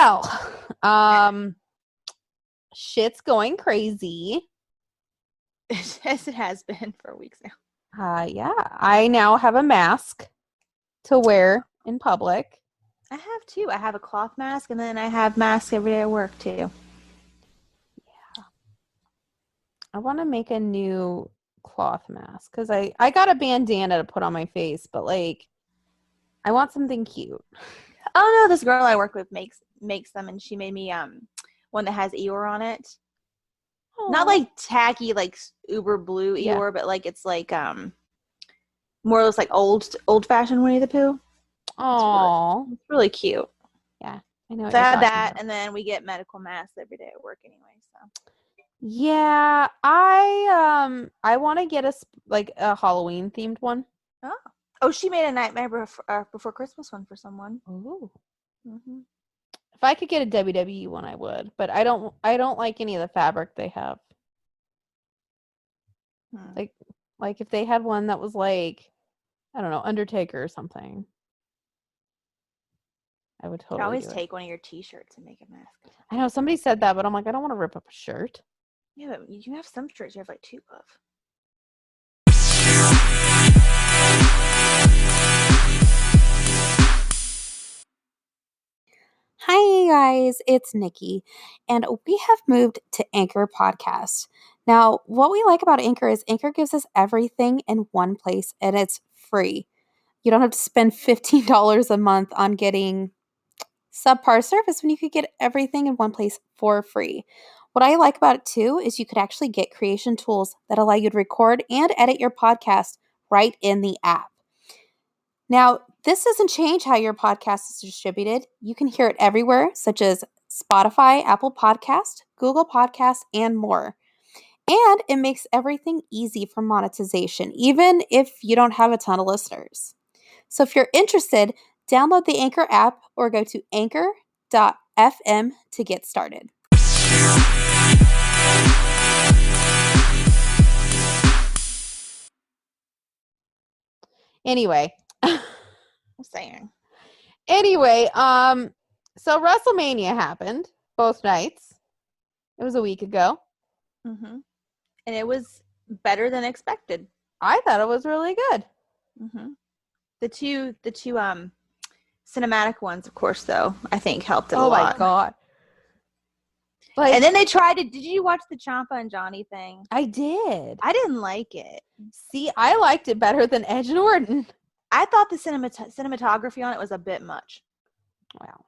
Well, shit's going crazy. As it has been for weeks now. Yeah, I now have a mask to wear in public. I have two. I have a cloth mask, and then I have masks every day at work too. Yeah. I want to make a new cloth mask because I got a bandana to put on my face, but like I want something cute. Oh no, this girl I work with makes them, and she made me one that has Eeyore on it. Aww. Not like tacky, like uber blue Eeyore, but like it's like more or less like old fashioned Winnie the Pooh. Oh, it's really cute. Yeah, I know. So I have that, and then we get medical masks every day at work anyway. So yeah, I want to get a Halloween themed one. Oh, she made a Nightmare Before Christmas one for someone. Oh. Mm-hmm. If I could get a WWE one, I would, but I don't like any of the fabric they have. Like if they had one that was like, I don't know, Undertaker or something, I would totally. You can always take one of your T-shirts and make a mask. I know somebody said that, but I'm like, I don't want to rip up a shirt. Yeah, but you have some shirts you have like two of. Hi guys, it's Nikki, and we have moved to Anchor Podcast. Now, what we like about Anchor is Anchor gives us everything in one place, and it's free. You don't have to spend $15 a month on getting subpar service when you could get everything in one place for free. What I like about it too is you could actually get creation tools that allow you to record and edit your podcast right in the app. Now, this doesn't change how your podcast is distributed. You can hear it everywhere, such as Spotify, Apple Podcast, Google Podcasts, and more. And it makes everything easy for monetization, even if you don't have a ton of listeners. So if you're interested, download the Anchor app or go to anchor.fm to get started. Anyway. I'm saying. Anyway, so WrestleMania happened both nights. It was a week ago. Mm-hmm. And it was better than expected. I thought it was really good. Mm-hmm. The two cinematic ones, of course, though, I think helped it a lot. Oh my god. Like, and then they tried to. Did you watch the Ciampa and Johnny thing? I did. I didn't like it. See, I liked it better than Edge and Orton. I thought the cinematography on it was a bit much. Wow.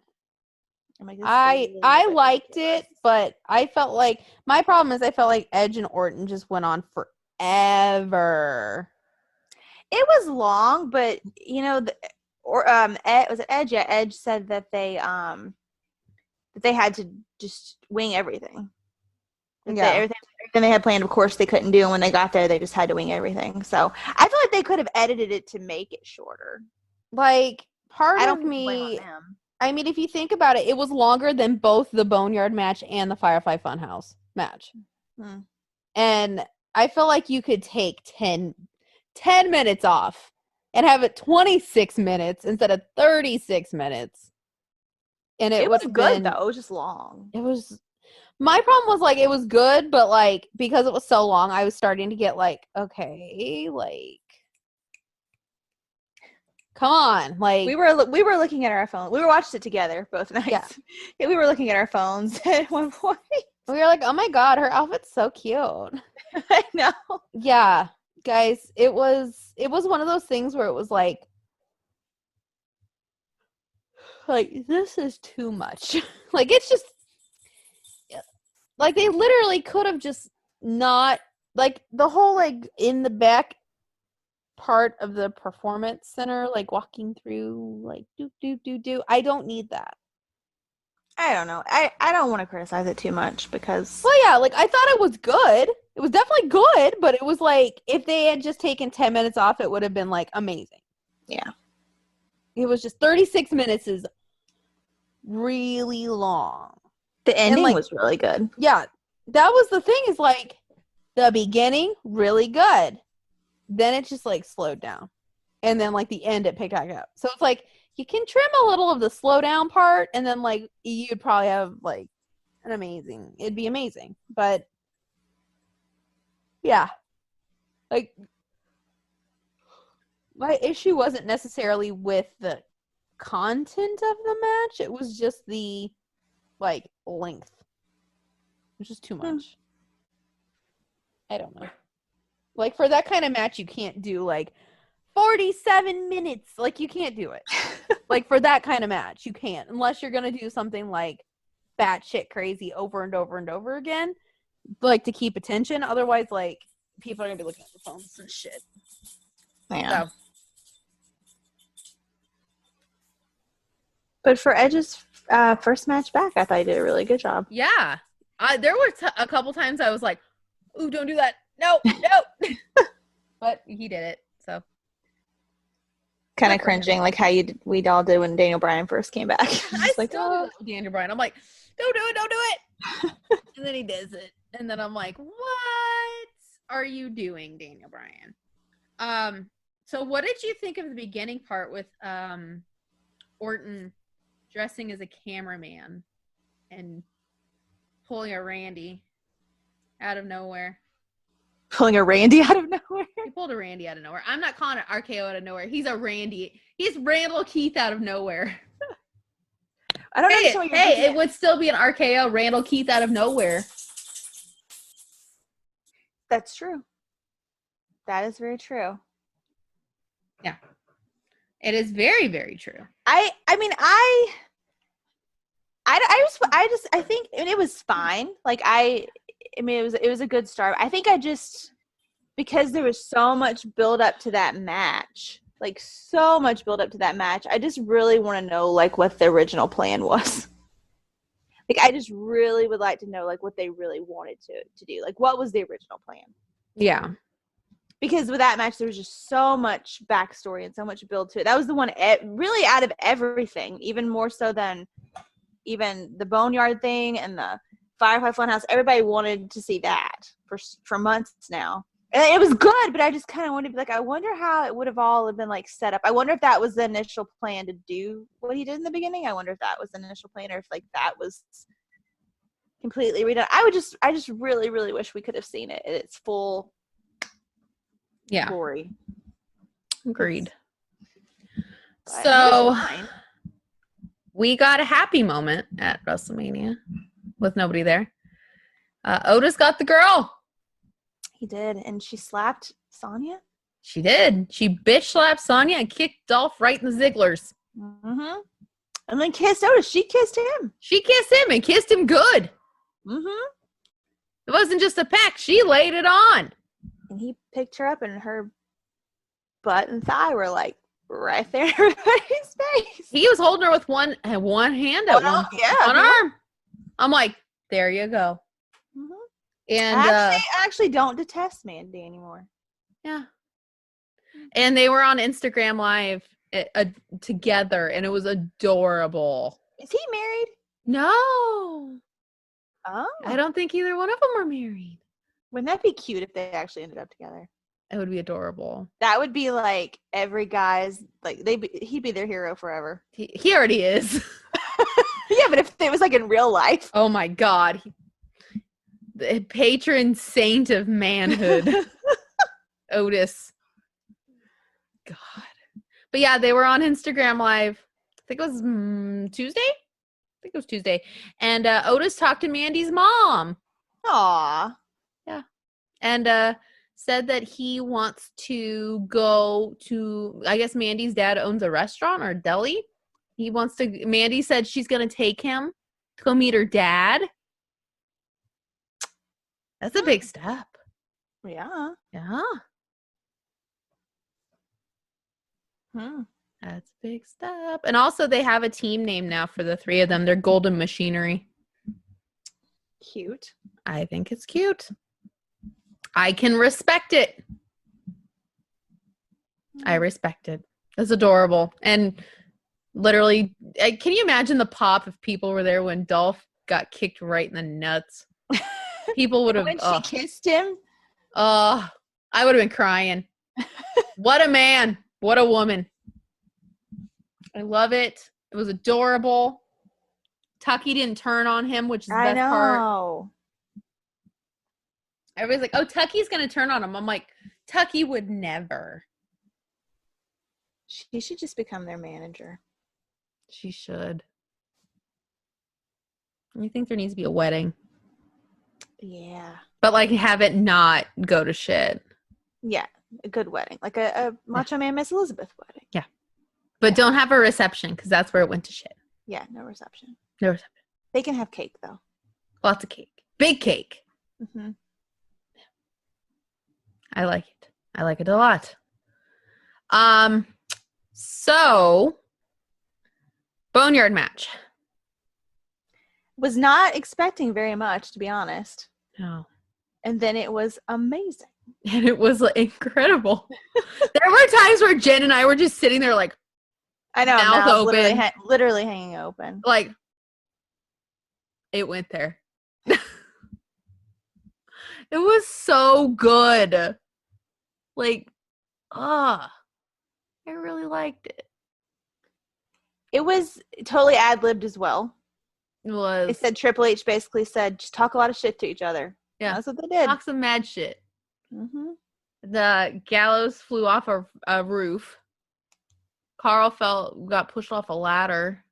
I'm like, I liked it, but I felt like my problem is I felt like Edge and Orton just went on forever. It was long, but you know, was it Edge? Yeah, Edge said that they had to just wing everything. Everything they had planned, of course, they couldn't do. And when they got there, they just had to wing everything. So I feel like they could have edited it to make it shorter. Like, part of me, I mean, if you think about it, it was longer than both the Boneyard match and the Firefly Fun House match. Hmm. And I feel like you could take 10 minutes off and have it 26 minutes instead of 36 minutes. And it was good, though. It was just long. My problem was, like, it was good, but, like, because it was so long, I was starting to get, like, okay, like, come on. Like, we were looking at our phone. We were watching it together both nights. Yeah. Yeah, we were looking at our phones at one point. We were like, oh, my God, her outfit's so cute. I know. Yeah, guys, it was one of those things where it was, like, this is too much. Like, it's just, like, they literally could have just not, like, the whole, like, in the back part of the performance center, like, walking through, like, do. I don't need that. I don't know. I don't want to criticize it too much because... Well, yeah, like, I thought it was good. It was definitely good, but it was, like, if they had just taken 10 minutes off, it would have been, like, amazing. Yeah. It was just 36 minutes is really long. The ending was really good. Yeah, that was the thing is, like, the beginning, really good. Then it just, like, slowed down. And then, like, the end, it picked back up. So it's like, you can trim a little of the slow down part, and then like you'd probably have like it'd be amazing. But yeah, like my issue wasn't necessarily with the content of the match, it was just the like length. It's just too much. I don't know. Like for that kind of match you can't do like 47 minutes. Like you can't do it. Like for that kind of match you can't, unless you're gonna do something like batshit crazy over and over and over again, like to keep attention. Otherwise, like people are gonna be looking at the phones and shit. Yeah. So. But for Edge's first match back, I thought he did a really good job. Yeah. There were a couple times I was like, ooh, don't do that. No. But he did it, so. Kind of cringing, like how we all did when Daniel Bryan first came back. I still do that with Daniel Bryan. I'm like, don't do it. And then he does it. And then I'm like, what are you doing, Daniel Bryan? So what did you think of the beginning part with Orton dressing as a cameraman and pulling a Randy out of nowhere? Pulling a Randy out of nowhere? He pulled a Randy out of nowhere. I'm not calling it RKO out of nowhere. He's a Randy. He's Randall Keith out of nowhere. I don't know. Hey, it would still be an RKO, Randall Keith out of nowhere. That's true. That is very true. Yeah. It is very, very true. I think it was fine. Like it was a good start. I think because there was so much build up to that match, I just really want to know like what the original plan was. Like I just really would like to know like what they really wanted to do. Like what was the original plan? Yeah. Because with that match, there was just so much backstory and so much build to it. That was the one really out of everything, even more so than even the Boneyard thing and the Firefly Fun House. Everybody wanted to see that for months now. And it was good, but I just kind of wanted to be like, I wonder how it would have all been like set up. I wonder if that was the initial plan to do what he did in the beginning. I wonder if that was the initial plan or if like that was completely redone. I just really, really wish we could have seen it in its full glory. Agreed. But so we got a happy moment at WrestleMania with nobody there. Otis got the girl. He did, and she slapped Sonya. She did. She bitch slapped Sonya and kicked Dolph right in the Zigglers. Mm-hmm. And then kissed Otis. She kissed him. She kissed him and kissed him good. Mm-hmm. It wasn't just a peck. She laid it on. And he picked her up, and her butt and thigh were like right there in everybody's face. He was holding her with one hand at one arm. I'm like, there you go. Mm-hmm. And I actually don't detest Mandy anymore. Yeah. And they were on Instagram Live together, and it was adorable. Is he married? No. Oh. I don't think either one of them are married. Wouldn't that be cute if they actually ended up together? It would be adorable. That would be like every guy's, like, he'd be their hero forever. He already is. Yeah, but if it was like in real life. Oh my God. The patron saint of manhood. Otis. God. But yeah, they were on Instagram Live. I think it was Tuesday. And Otis talked to Mandy's mom. Aww. Yeah. And said that he wants to go to, I guess Mandy's dad owns a restaurant or a deli. Mandy said she's going to take him to go meet her dad. That's a big step. Yeah. Yeah. Hmm. That's a big step. And also they have a team name now for the three of them. They're Golden Machinery. Cute. I think it's cute. I can respect it. I respect it. It's adorable. And literally, can you imagine the pop if people were there when Dolph got kicked right in the nuts? People would have. When she kissed him? I would have been crying. What a man. What a woman. I love it. It was adorable. Tucky didn't turn on him, which is the best part. Everybody's like, oh, Tucky's going to turn on him. I'm like, Tucky would never. She should just become their manager. She should. You think there needs to be a wedding? Yeah. But, like, have it not go to shit. Yeah. A good wedding. Like a Macho Man Miss Elizabeth wedding. Yeah. But don't have a reception because that's where it went to shit. Yeah. No reception. No reception. They can have cake, though. Lots of cake. Big cake. Mm-hmm. I like it. I like it a lot. So Boneyard match. Was not expecting very much, to be honest. No. And then it was amazing. And it was incredible. There were times where Jen and I were just sitting there like, I know, mouth open. literally hanging open. Like, it went there. It was so good. Like, I really liked it. It was totally ad-libbed as well. It was. It said Triple H basically said, just talk a lot of shit to each other. Yeah. That's what they did. Talk some mad shit. Mm-hmm. The gallows flew off a roof. Carl got pushed off a ladder.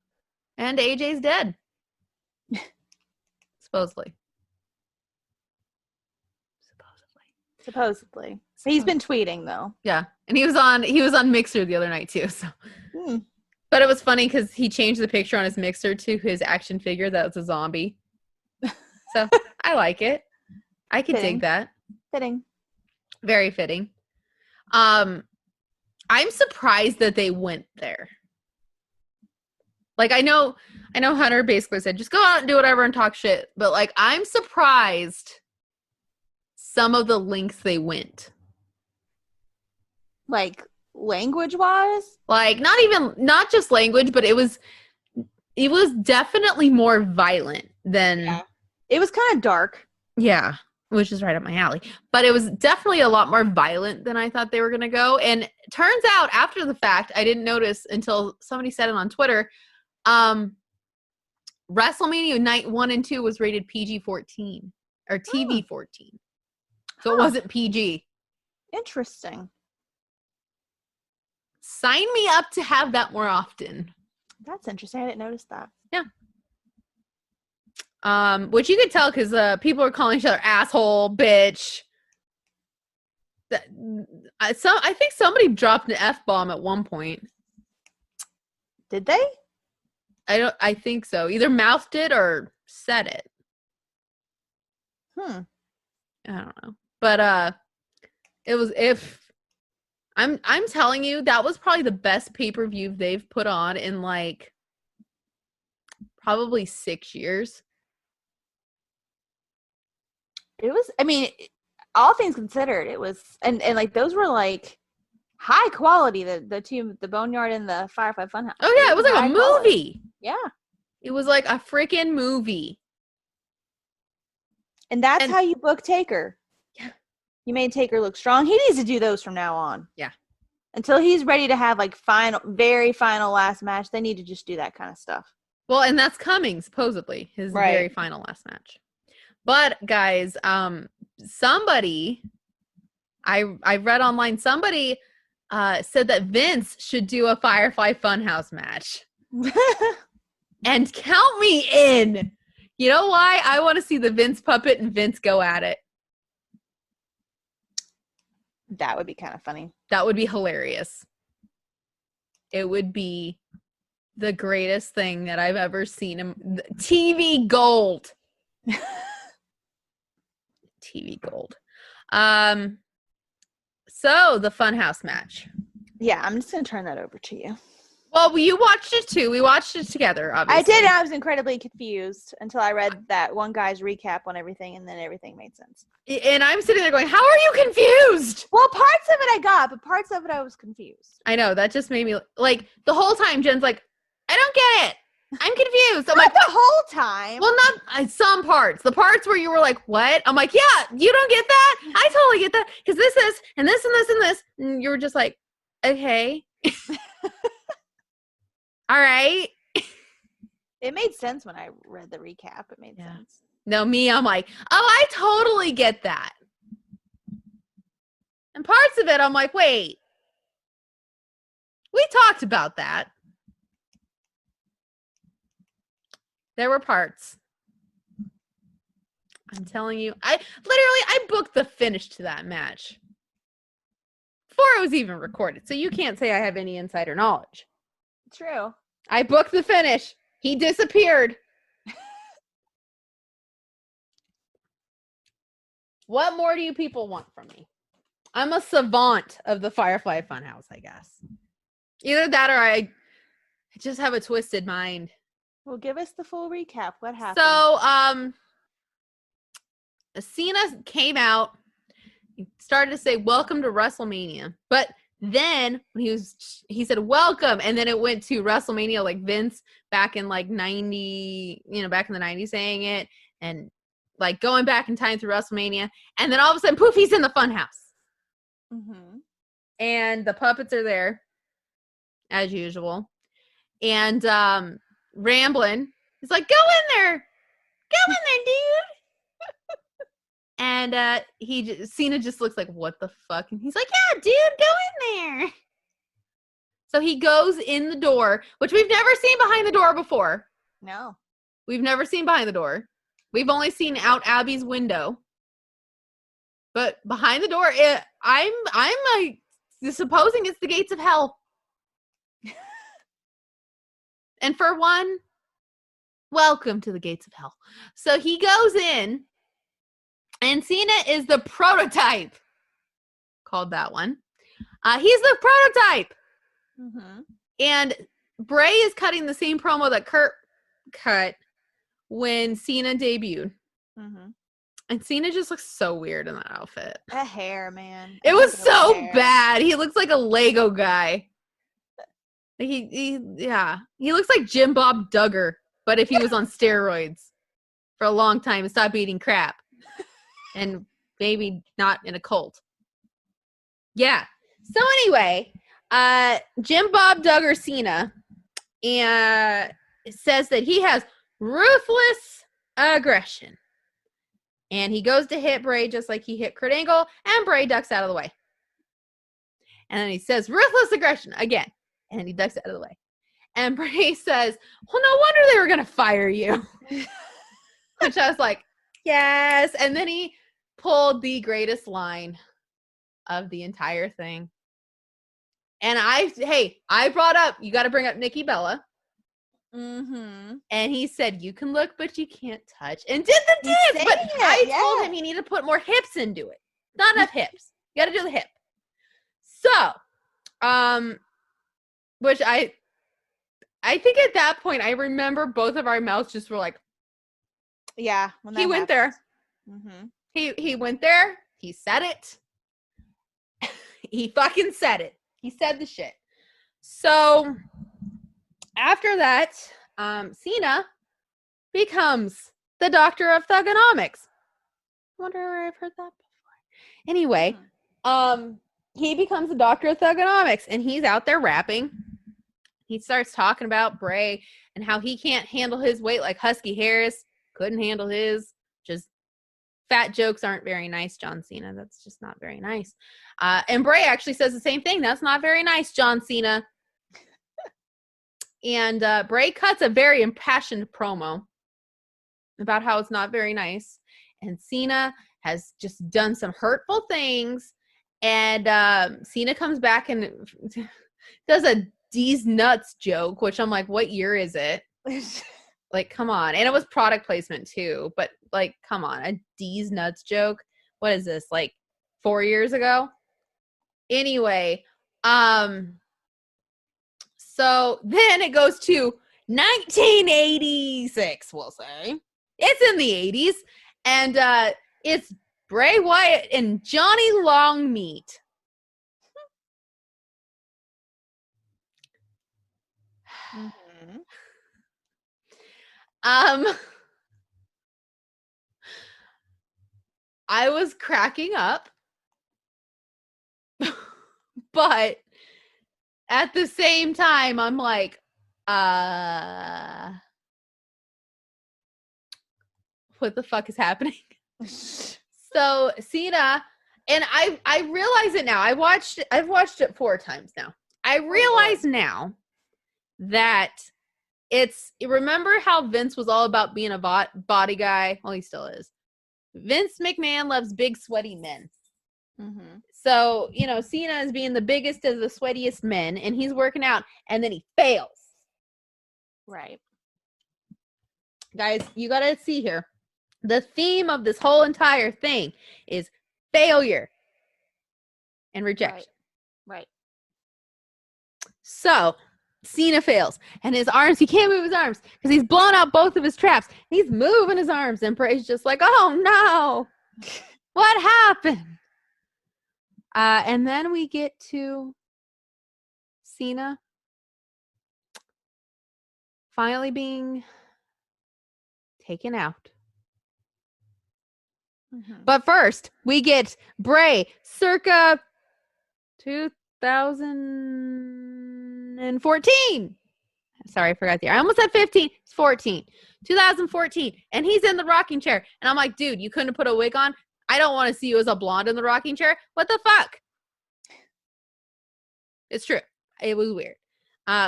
And AJ's dead. Supposedly. He's been tweeting though. Yeah. And he was on Mixer the other night too. So But it was funny because he changed the picture on his Mixer to his action figure that was a zombie. So I like it. I could dig that. Fitting. Very fitting. I'm surprised that they went there. Like I know Hunter basically said, just go out and do whatever and talk shit. But like I'm surprised some of the lengths they went. Like language wise? Like not just language, but it was definitely more violent than It was kind of dark. Yeah, which is right up my alley. But it was definitely a lot more violent than I thought they were going to go. And turns out after the fact, I didn't notice until somebody said it on Twitter, WrestleMania night 1 and 2 was rated PG-14 or TV-14. So it wasn't PG. Interesting. Sign me up to have that more often. That's interesting. I didn't notice that. Yeah. Which you could tell because people are calling each other asshole, bitch. I think somebody dropped an F-bomb at one point. Did they? I think so. Either mouthed it or said it. I don't know. But I'm telling you, that was probably the best pay-per-view they've put on in like probably 6 years. It was, I mean, all things considered, it was, and like those were like high quality. The Boneyard and the Firefly Fun House. Oh yeah, it was like a movie. Quality. Yeah, it was like a freaking movie. And that's how you book Taker. Yeah, you made Taker look strong. He needs to do those from now on. Yeah, until he's ready to have like very final last match. They need to just do that kind of stuff. Well, and that's coming supposedly his very final last match. But guys, somebody I read online, somebody said that Vince should do a Firefly Funhouse match. And count me in. You know why? I want to see the Vince puppet and Vince go at it. That would be kind of funny. That would be hilarious. It would be the greatest thing that I've ever seen. TV gold. TV gold. So the Funhouse match. Yeah, I'm just gonna turn that over to you. Well, you watched it too. We watched it together, obviously. I did. I was incredibly confused until I read that one guy's recap on everything, and then everything made sense. And I'm sitting there going, how are you confused? Well, parts of it I got, but parts of it I was confused. I know. That just made me, like, the whole time Jen's like, I don't get it. I'm confused. I'm not like, the whole time. Well, not some parts. The parts where you were like, what? I'm like, yeah, you don't get that? I totally get that. Because this is, and this and this and this. And you were just like, okay. All right. It made sense when I read the recap. It made Yeah. sense. No, me, I'm like, oh, I totally get that. And parts of it, I'm like, wait. We talked about that. There were parts. I'm telling you, I booked the finish to that match before it was even recorded. So you can't say I have any insider knowledge. True. I booked the finish. He disappeared. What more do you people want from me? I'm a savant of the Firefly Fun House, I guess. Either that or I just have a twisted mind. Well, give us the full recap. What happened? So, Cena came out, he started to say, welcome to Wrestlemania. But then when he said, welcome. And then it went to Wrestlemania, like Vince back in like 90, back in the 90s saying it. And like going back in time through Wrestlemania. And then all of a sudden, poof, he's in the Funhouse. Mm-hmm. And the puppets are there, as usual. And Ramblin' is like, go in there, dude. And Cena just looks like, what the fuck? And he's like, yeah, dude, go in there. So he goes in the door, which we've never seen behind the door before. No. We've never seen behind the door. We've only seen out Abby's window. But behind the door, I'm like supposing it's the gates of hell. And for one, welcome to the gates of hell. So he goes in, and Cena is the prototype. Called that one. He's the prototype. Mm-hmm. And Bray is cutting the same promo that Kurt cut when Cena debuted. Mm-hmm. And Cena just looks so weird in that outfit. That hair, man. It was so bad. He looks like a Lego guy. He looks like Jim Bob Duggar, but if he was on steroids for a long time and stopped eating crap. And maybe not in a cult. Yeah. So anyway, Jim Bob Duggar Cena says that he has ruthless aggression. And he goes to hit Bray just like he hit Kurt Angle, and Bray ducks out of the way. And then he says, ruthless aggression again. And then he ducks out of the way. And Bray says, well, no wonder they were going to fire you. Which I was like, yes. And then he pulled the greatest line of the entire thing. And I brought up, you got to bring up Nikki Bella. Mm-hmm. And he said, you can look, but you can't touch. And did the dance. But I told him he needed to put more hips into it. Not enough hips. You got to do the hip. So, which I think at that point, I remember both of our mouths just were like, yeah. When he went there. Mm-hmm. He went there. He said it. He fucking said it. He said the shit. So after that, Cena becomes the doctor of thugonomics. Wonder where I've heard that before. Anyway, he becomes the doctor of thugonomics, and he's out there rapping. He starts talking about Bray and how he can't handle his weight like Husky Harris couldn't handle his. Just fat jokes aren't very nice, John Cena. That's just not very nice. And Bray actually says the same thing. That's not very nice, John Cena. And Bray cuts a very impassioned promo about how it's not very nice. And Cena has just done some hurtful things. And Cena comes back and does a D's nuts joke, which I'm like, what year is it? Like, come on. And it was product placement too, but like, come on, a D's nuts joke. What is this? Like 4 years ago? Anyway, so then it goes to 1986, we'll say. It's in the 80s. And it's Bray Wyatt and Johnny Longmeat. Mm-hmm. I was cracking up, but at the same time, I'm like, What the fuck is happening? So Cena, and I realize it now. I've watched it 4 times now. I realize now that remember how Vince was all about being a body guy? Well, he still is. Vince McMahon loves big sweaty men. Mm-hmm. So, Cena is being the biggest of the sweatiest men, and he's working out, and then he fails. Right. Guys, you got to see here. The theme of this whole entire thing is failure and rejection. Right. So, Cena fails, and his arms, he can't move his arms because he's blown out both of his traps. He's moving his arms, and Bray's just like, oh no, what happened? And then we get to Cena finally being taken out. Mm-hmm. But first, we get Bray circa 2014. Sorry, I forgot the year. I almost said 15. It's 14. 2014. And he's in the rocking chair. And I'm like, dude, you couldn't have put a wig on? I don't want to see you as a blonde in the rocking chair. What the fuck? It's true. It was weird.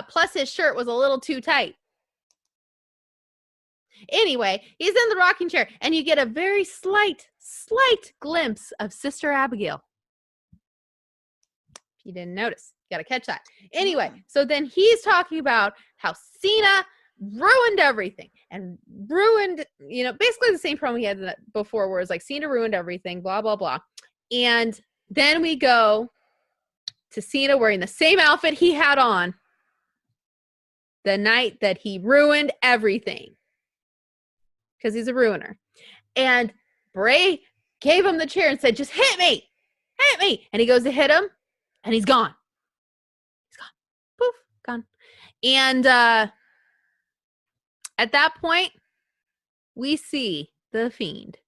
Plus, his shirt was a little too tight. Anyway, he's in the rocking chair, and you get a very slight glimpse of Sister Abigail. If you didn't notice, you got to catch that. Anyway, so then he's talking about how Cena ruined everything and ruined, basically the same problem he had before, where it's like Cena ruined everything, blah, blah, blah. And then we go to Cena wearing the same outfit he had on the night that he ruined everything. Because he's a ruiner. And Bray gave him the chair and said, just hit me. Hit me. And he goes to hit him, and he's gone. He's gone. Poof, gone. And at that point, we see the Fiend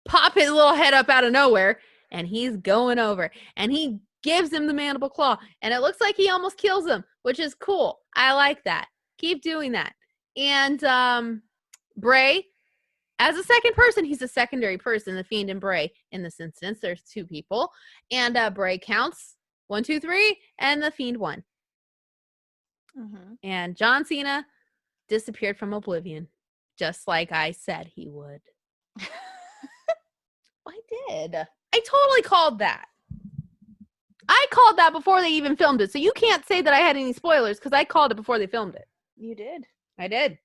pop his little head up out of nowhere, and he's going over. And he gives him the mandible claw. And it looks like he almost kills him, which is cool. I like that. Keep doing that. And Bray, as a second person, he's a secondary person, the Fiend and Bray. In this instance, there's 2 people. And Bray counts 1, 2, 3, and the Fiend won. Mm-hmm. And John Cena disappeared from oblivion, just like I said he would. I did. I totally called that. I called that before they even filmed it. So you can't say that I had any spoilers because I called it before they filmed it. You did. I did.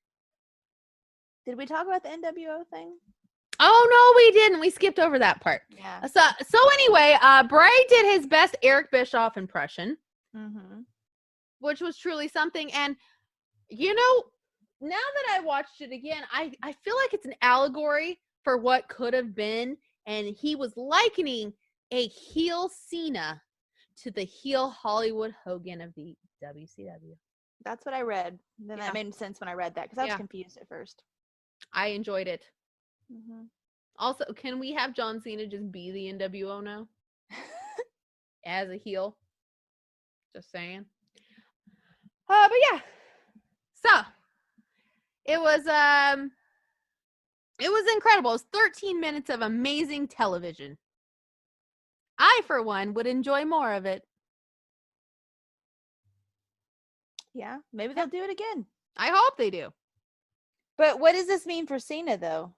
Did we talk about the NWO thing? Oh, no, we didn't. We skipped over that part. Yeah. So anyway, Bray did his best Eric Bischoff impression, which was truly something. And, now that I watched it again, I feel like it's an allegory for what could have been. And he was likening a heel Cena to the heel Hollywood Hogan of the WCW. That's what I read. Then that made sense when I read that because I was confused at first. I enjoyed it. Mm-hmm. Also, can we have John Cena just be the NWO now? As a heel? Just saying. But yeah. So, it was incredible. It was 13 minutes of amazing television. I, for one, would enjoy more of it. Yeah, maybe they'll do it again. I hope they do. But what does this mean for Cena, though?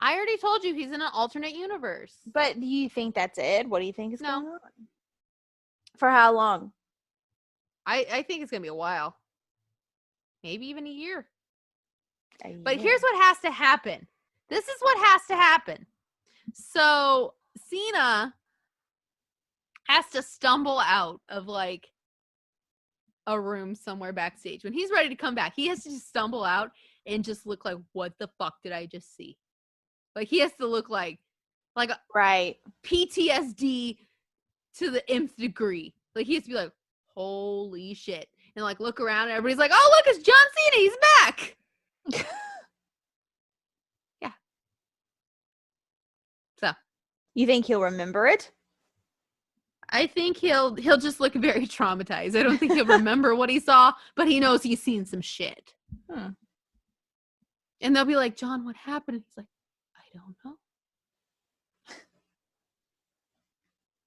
I already told you he's in an alternate universe. But do you think that's it? What do you think is going No. on? For how long? I think it's going to be a while. Maybe even a year. But Yeah. here's what has to happen. This is what has to happen. So Cena has to stumble out of like a room somewhere backstage. When he's ready to come back, he has to just stumble out and just look like, what the fuck did I just see? Like he has to look like a Right. PTSD to the nth degree. Like he has to be like, holy shit. And like look around and everybody's like, oh look, it's John Cena, he's back. Yeah. So You think he'll remember it? I think he'll just look very traumatized. I don't think he'll remember what he saw, but he knows he's seen some shit. And they'll be like, John, what happened? And he's like, I don't know.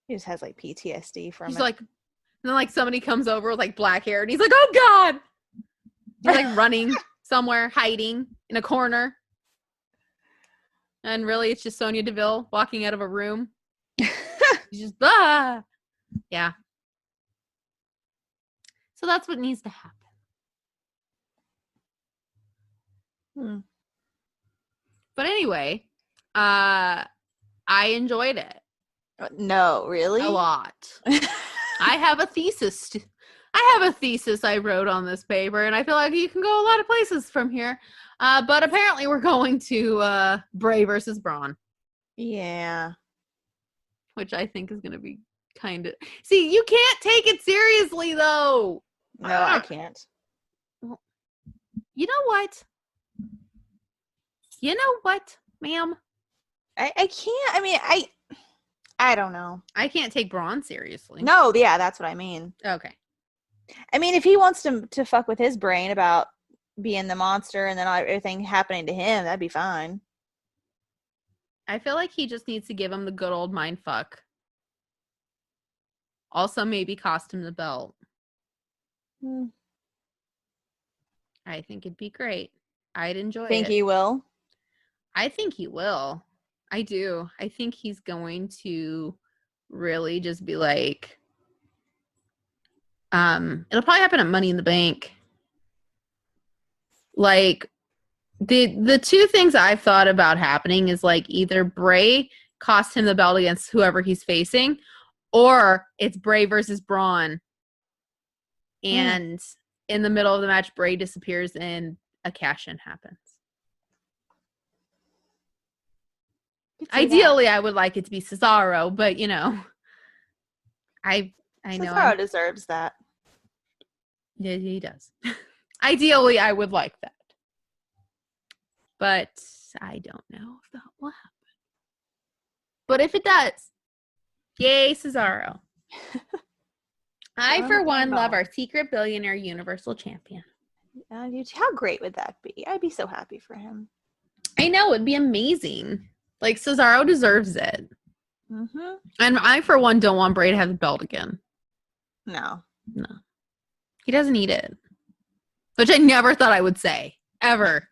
He just has like PTSD from He's it. like, and then like somebody comes over with like black hair and he's like, oh God. He's like running somewhere, hiding in a corner. And really it's just Sonya Deville walking out of a room. He's just, ah. Yeah. So that's what needs to happen. But anyway, I enjoyed it. No, really? A lot. I have a thesis. I wrote on this paper, and I feel like you can go a lot of places from here. But apparently we're going to Bray versus Braun. Yeah. Which I think is going to be kind of... See, you can't take it seriously, though. No, I can't. You know what? You know what, ma'am? I can't. I mean, I don't know. I can't take Braun seriously. No, yeah, that's what I mean. Okay. I mean, if he wants to fuck with his brain about being the monster and then everything happening to him, that'd be fine. I feel like he just needs to give him the good old mind fuck. Also, maybe cost him the belt. I think it'd be great. I'd enjoy it. Think he will? I think he will. I do. I think he's going to really just be like, it'll probably happen at Money in the Bank. Like, the two things I've thought about happening is like either Bray cost him the belt against whoever he's facing, or it's Bray versus Braun. And in the middle of the match, Bray disappears and a cash-in happens. Ideally, I would like it to be Cesaro, but you know, I know Cesaro deserves that. Yeah, he does. Ideally, I would like that, but I don't know if that will happen. But if it does, yay, Cesaro! I, for one, love our secret billionaire Universal Champion. How great would that be? I'd be so happy for him. I know, it'd be amazing. Like, Cesaro deserves it. Mm-hmm. And I, for one, don't want Bray to have the belt again. No. He doesn't need it. Which I never thought I would say. Ever.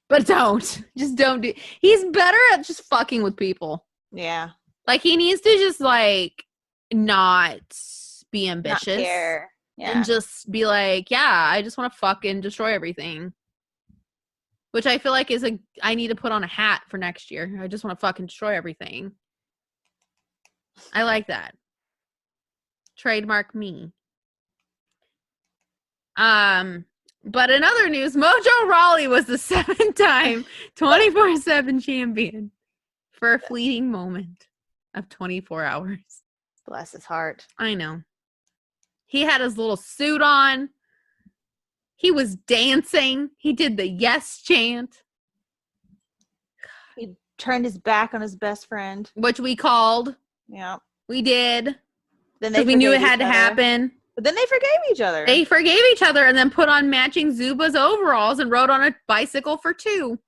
But don't. Just don't do. He's better at just fucking with people. Yeah. Like, he needs to just, like, not be ambitious. Not care. Yeah. And just be like, yeah, I just want to fucking destroy everything. Which I feel like I need to put on a hat for next year. I just want to fucking destroy everything. I like that. Trademark me. But in other news, Mojo Rawley was the 7-time 24/7 champion for a fleeting moment of 24 hours. Bless his heart. I know. He had his little suit on. He was dancing. He did the yes chant. He turned his back on his best friend. Which we called. Yeah. We did. Then we knew it had to happen. But then they forgave each other. They forgave each other and then put on matching Zuba's overalls and rode on a bicycle for 2.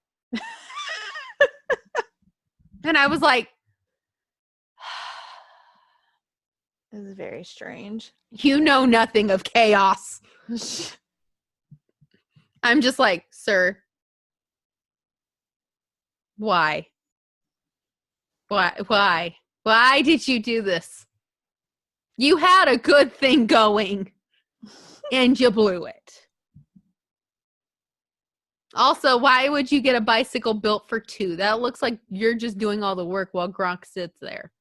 And I was like, this is very strange. You know nothing of chaos. I'm just like, sir, why? Why did you do this? You had a good thing going, and you blew it. Also, why would you get a bicycle built for 2? That looks like you're just doing all the work while Gronk sits there.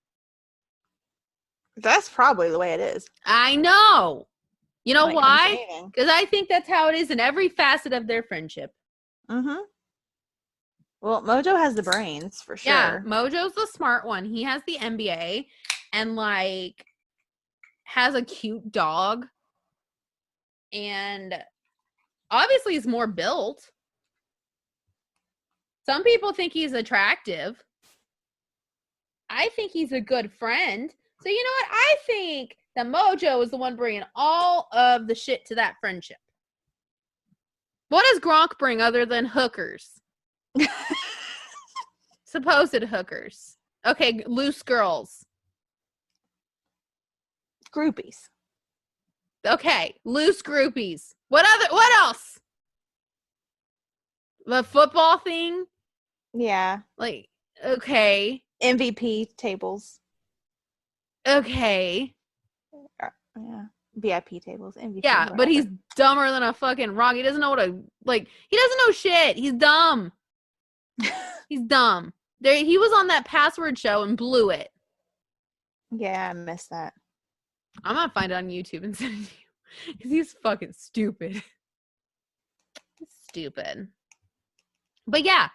That's probably the way it is. I know. You know why? Insane. Because I think that's how it is in every facet of their friendship. Mm-hmm. Well, Mojo has the brains, for sure. Yeah, Mojo's the smart one. He has the MBA and, like, has a cute dog. And obviously he's more built. Some people think he's attractive. I think he's a good friend. So you know what? I think that Mojo is the one bringing all of the shit to that friendship. What does Gronk bring other than hookers? Supposed hookers. Okay, loose girls. Groupies. Okay, loose groupies. What else? The football thing? Yeah. Like, okay. MVP tables. Okay. Yeah. VIP tables. MVP. Yeah, whatever. but he's dumber than a fucking rock. He doesn't know he doesn't know shit. He's dumb. He's dumb. He was on that password show and blew it. Yeah, I missed that. I'm gonna find it on YouTube and send it to you. Because he's fucking stupid. Stupid. But yeah.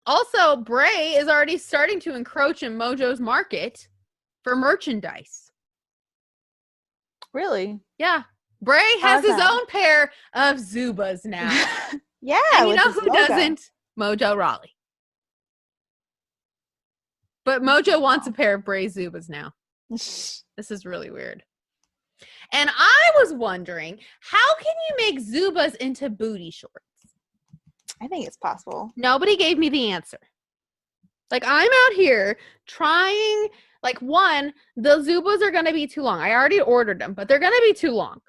Also, Bray is already starting to encroach in Mojo's market for merchandise. Really? Yeah. Bray has his own pair of Zubas now. Yeah. And you know who doesn't? Mojo Rawley. But Mojo wants a pair of Bray Zubas now. This is really weird. And I was wondering, how can you make Zubas into booty shorts? I think it's possible. Nobody gave me the answer. Like, I'm out here trying, one, the Zubas are going to be too long. I already ordered them, but they're going to be too long.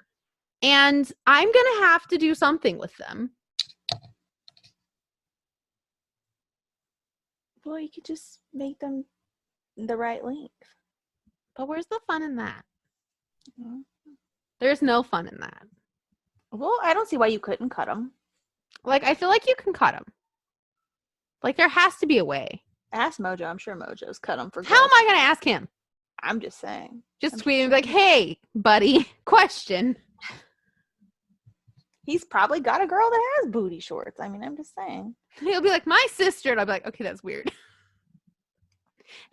And I'm going to have to do something with them. Well, you could just make them the right length. But where's the fun in that? Mm-hmm. There's no fun in that. Well, I don't see why you couldn't cut them. I feel like you can cut them. There has to be a way. Ask Mojo. I'm sure Mojo's cut them for How am I going to ask him? I'm just saying. Just tweet him like, hey, buddy, question. He's probably got a girl that has booty shorts. I mean, I'm just saying. He'll be like, my sister. And I'll be like, okay, that's weird.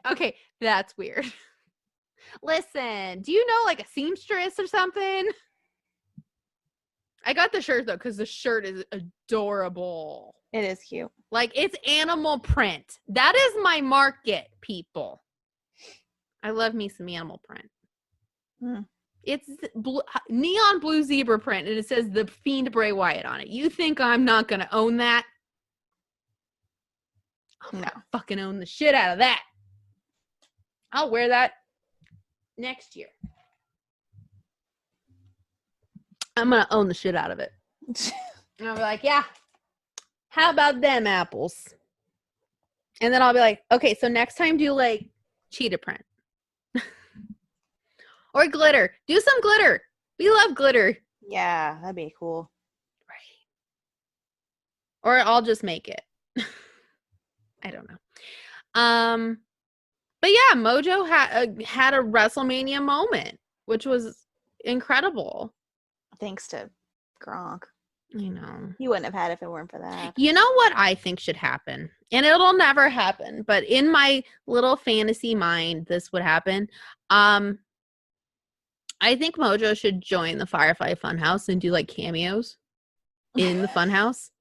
Okay, that's weird. Listen, do you know a seamstress or something? I got the shirt though, because the shirt is adorable. It is cute. It's animal print. That is my market, people. I love me some animal print. Hmm. It's neon blue zebra print, and it says The Fiend Bray Wyatt on it. You think I'm not going to own that? I'm gonna fucking own the shit out of that. I'll wear that next year. I'm going to own the shit out of it. And I'll be like, yeah, how about them apples? And then I'll be like, okay, so next time do cheetah print. Or glitter. Do some glitter. We love glitter. Yeah, that'd be cool. Right. Or I'll just make it. I don't know. But yeah, Mojo had a WrestleMania moment, which was incredible. Thanks to Gronk. You know. He wouldn't have had it if it weren't for that. You know what I think should happen? And it'll never happen, but in my little fantasy mind, this would happen. I think Mojo should join the Firefly Fun House and do cameos in the Fun House.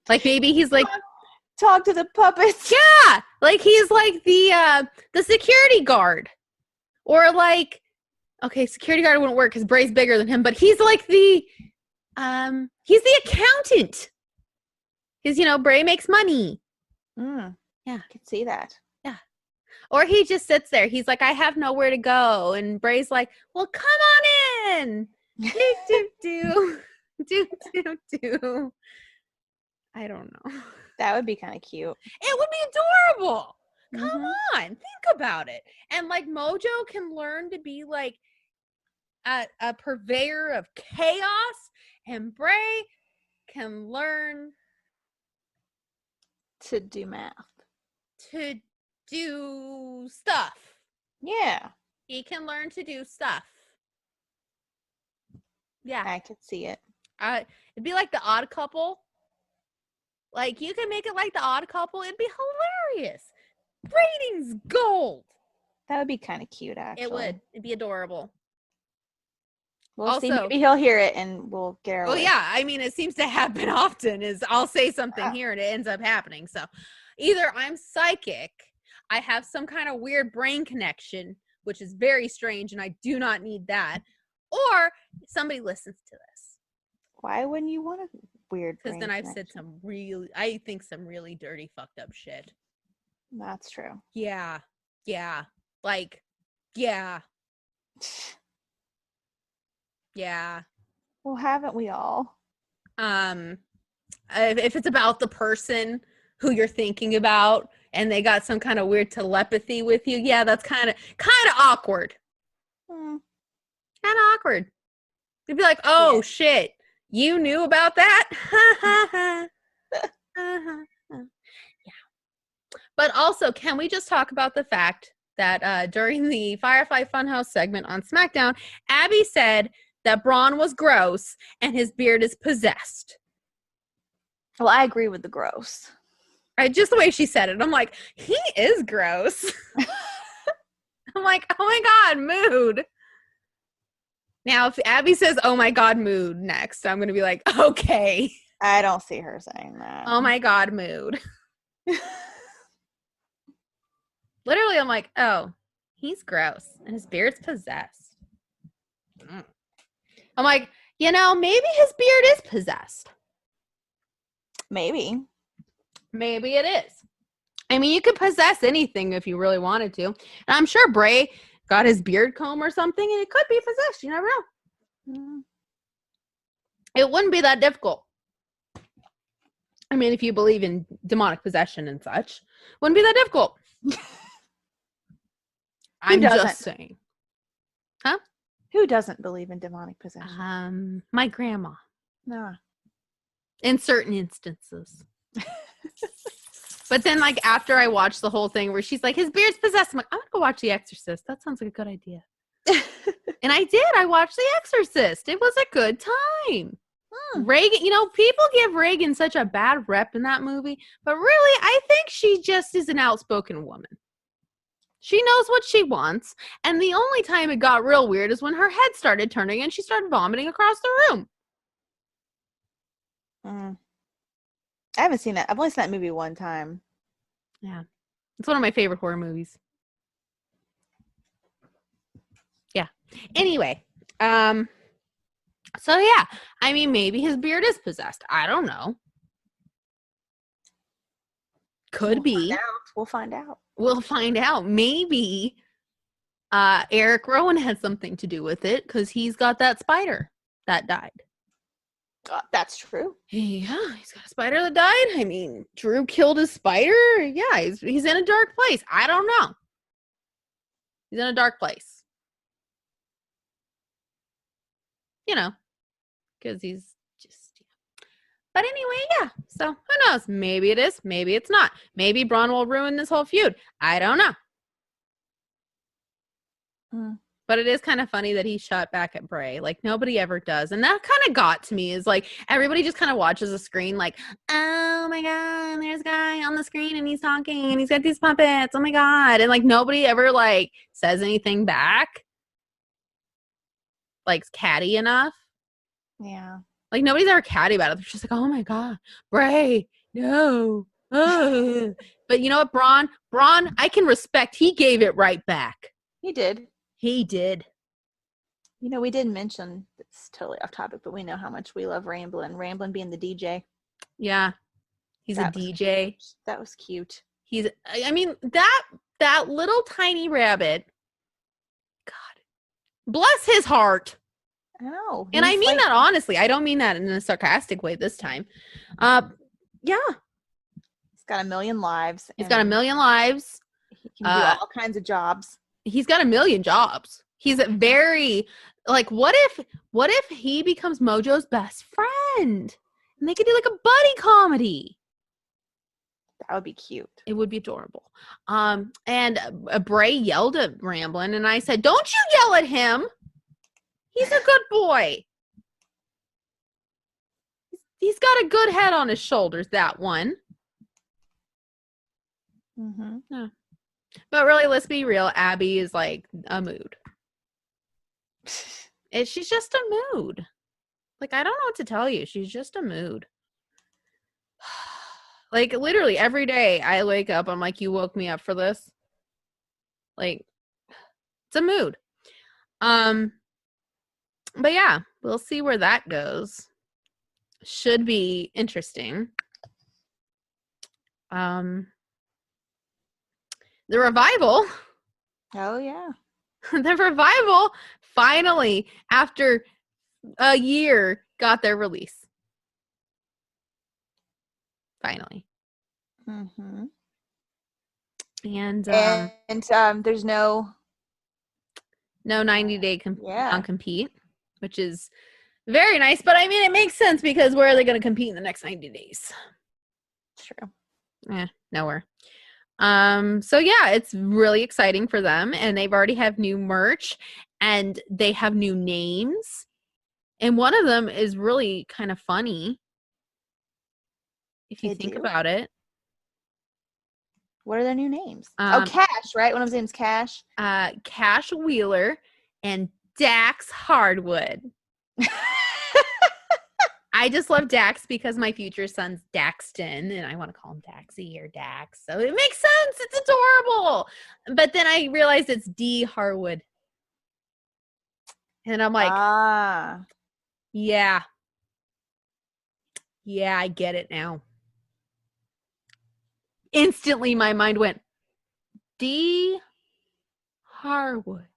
Maybe he's talk to the puppets. Yeah, he's the security guard, or okay, security guard wouldn't work because Bray's bigger than him, but he's the accountant. Because Bray makes money. Yeah, I could see that. Yeah, or he just sits there. He's like, I have nowhere to go, and Bray's like, well, come on in. do. I don't know. That would be kind of cute. It would be adorable. Come Mm-hmm. on, think about it. And Mojo can learn to be a purveyor of chaos, and Bray can learn to do math. To do stuff. Yeah. He can learn to do stuff. Yeah. I could see it. It'd be like the Odd Couple. You can make it like the Odd Couple. It'd be hilarious. Ratings gold. That would be kind of cute, actually. It would. It'd be adorable. We'll see. Maybe he'll hear it and we'll get our way. Yeah. I mean, it seems to happen often is I'll say something here and it ends up happening. So either I'm psychic I have some kind of weird brain connection, which is very strange, and I do not need that. Or somebody listens to this. Why wouldn't you want a weird Because brain then I've connection? said I think some really dirty, fucked up shit. That's true. Yeah. Like, yeah. Yeah. Well, haven't we all? If it's about the person who you're thinking about and they got some kind of weird telepathy with you, yeah, that's kind of awkward. Kind of awkward. You'd be like, oh, shit, you knew about that? Yeah. But also, can we just talk about the fact that during the Firefly Funhouse segment on Smackdown, Abby said that Braun was gross and his beard is possessed. Well, I agree with the gross. Just the way she said it, I'm like, he is gross. I'm like, oh my God, mood. Now, if Abby says, oh my God, mood next, I'm going to be like, okay. I don't see her saying that. Oh my God, mood. Literally, I'm like, oh, he's gross and his beard's possessed. I'm like, maybe his beard is possessed. Maybe it is. I mean, you could possess anything if you really wanted to. And I'm sure Bray got his beard comb or something, and it could be possessed. You never know. It wouldn't be that difficult. I mean, if you believe in demonic possession and such, wouldn't be that difficult. I'm just saying. Huh? Who doesn't believe in demonic possession? My grandma. No. In certain instances. But then, like, after I watched the whole thing where she's like, his beard's possessed, I'm like, I'm going to go watch The Exorcist. That sounds like a good idea. And I did. I watched The Exorcist. It was a good time. Reagan, people give Reagan such a bad rep in that movie. But really, I think she just is an outspoken woman. She knows what she wants. And the only time it got real weird is when her head started turning and she started vomiting across the room. I haven't seen that. I've only seen that movie one time. Yeah. It's one of my favorite horror movies. Yeah. Anyway. So yeah. I mean, maybe his beard is possessed. I don't know. Could be. We'll find out. We'll find out. Maybe Eric Rowan had something to do with it because he's got that spider that died. That's true. Yeah, he's got a spider that died. I mean, Drew killed his spider. Yeah, he's in a dark place. I don't know. He's in a dark place. Because he's just... But anyway, yeah. So, who knows? Maybe it is. Maybe it's not. Maybe Braun will ruin this whole feud. I don't know. But it is kind of funny that he shot back at Bray. Like, nobody ever does. And that kind of got to me, is like, everybody just kind of watches the screen like, oh my God, there's a guy on the screen and he's talking and he's got these puppets. Oh my God. And like, nobody ever like says anything back. Like, catty enough. Yeah. Like, nobody's ever catty about it. They're just like, oh my God, Bray, no. But you know what, Braun, I can respect. He gave it right back. He did. He did. We didn't mention, it's totally off topic, but we know how much we love Ramblin'. Ramblin' being the DJ. Yeah. He's a DJ. That was cute. I mean, that little tiny rabbit, God, bless his heart. I know. And I mean that honestly. I don't mean that in a sarcastic way this time. Yeah. He's got a million lives. He's got a million lives. He can do all kinds of jobs. He's got a million jobs. He's very, like, what if he becomes Mojo's best friend? And they could do like a buddy comedy. That would be cute. It would be adorable. And Bray yelled at Ramblin', and I said, don't you yell at him. He's a good boy. He's got a good head on his shoulders, that one. Yeah. But really, let's be real. Abby is like a mood. She's just a mood. Like, I don't know what to tell you. She's just a mood. Like literally every day I wake up, I'm like, you woke me up for this. Like, it's a mood. But yeah, we'll see where that goes. Should be interesting. The revival. Oh yeah. The revival finally, after a year, got their release. Finally. Mm-hmm. And there's no 90-day yeah. non-compete, which is very nice. But I mean, it makes sense because where are they going to compete in the next 90 days? True. Nowhere. So yeah, it's really exciting for them, and they've already have new merch, and they have new names, and one of them is really kind of funny if you think about it. What are their new names? Cash, right? One of his name's Cash. Cash Wheeler and Dax Hardwood. I just love Dax because my future son's Daxton, and I want to call him Daxy or Dax. So it makes sense. It's adorable. But then I realized it's D Harwood. And I'm like, yeah. Yeah, I get it now. Instantly, my mind went, D Harwood.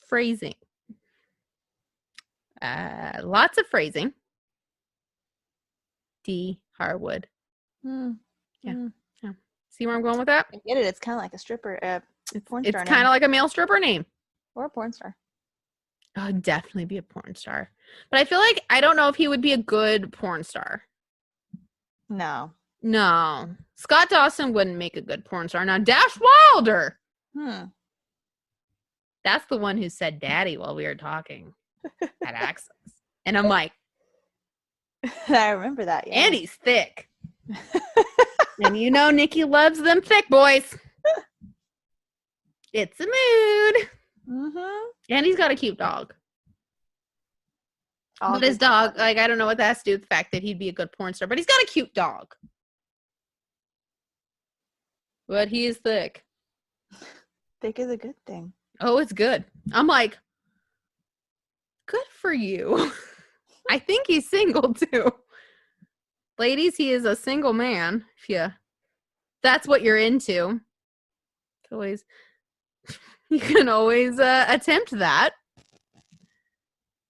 Phrasing. Lots of phrasing. D Harwood. Yeah. See where I'm going with that? I get it. It's kind of like a stripper. Porn star. It's kind of like a male stripper name. Or a porn star. Oh, definitely be a porn star. But I feel like I don't know if he would be a good porn star. No. Scott Dawson wouldn't make a good porn star. Now, Dash Wilder. That's the one who said daddy while we were talking at Access. And I'm like, I remember that, yeah. And he's thick. And you know Nikki loves them thick boys. It's a mood. And he's got a cute dog. But his dog, like, I don't know what that has to do with the fact that he'd be a good porn star, but he's got a cute dog. But he is thick. Thick is a good thing. Oh, it's good. I'm like, good for you. I think he's single too. Ladies, he is a single man. If that's what you're into. You can always attempt that.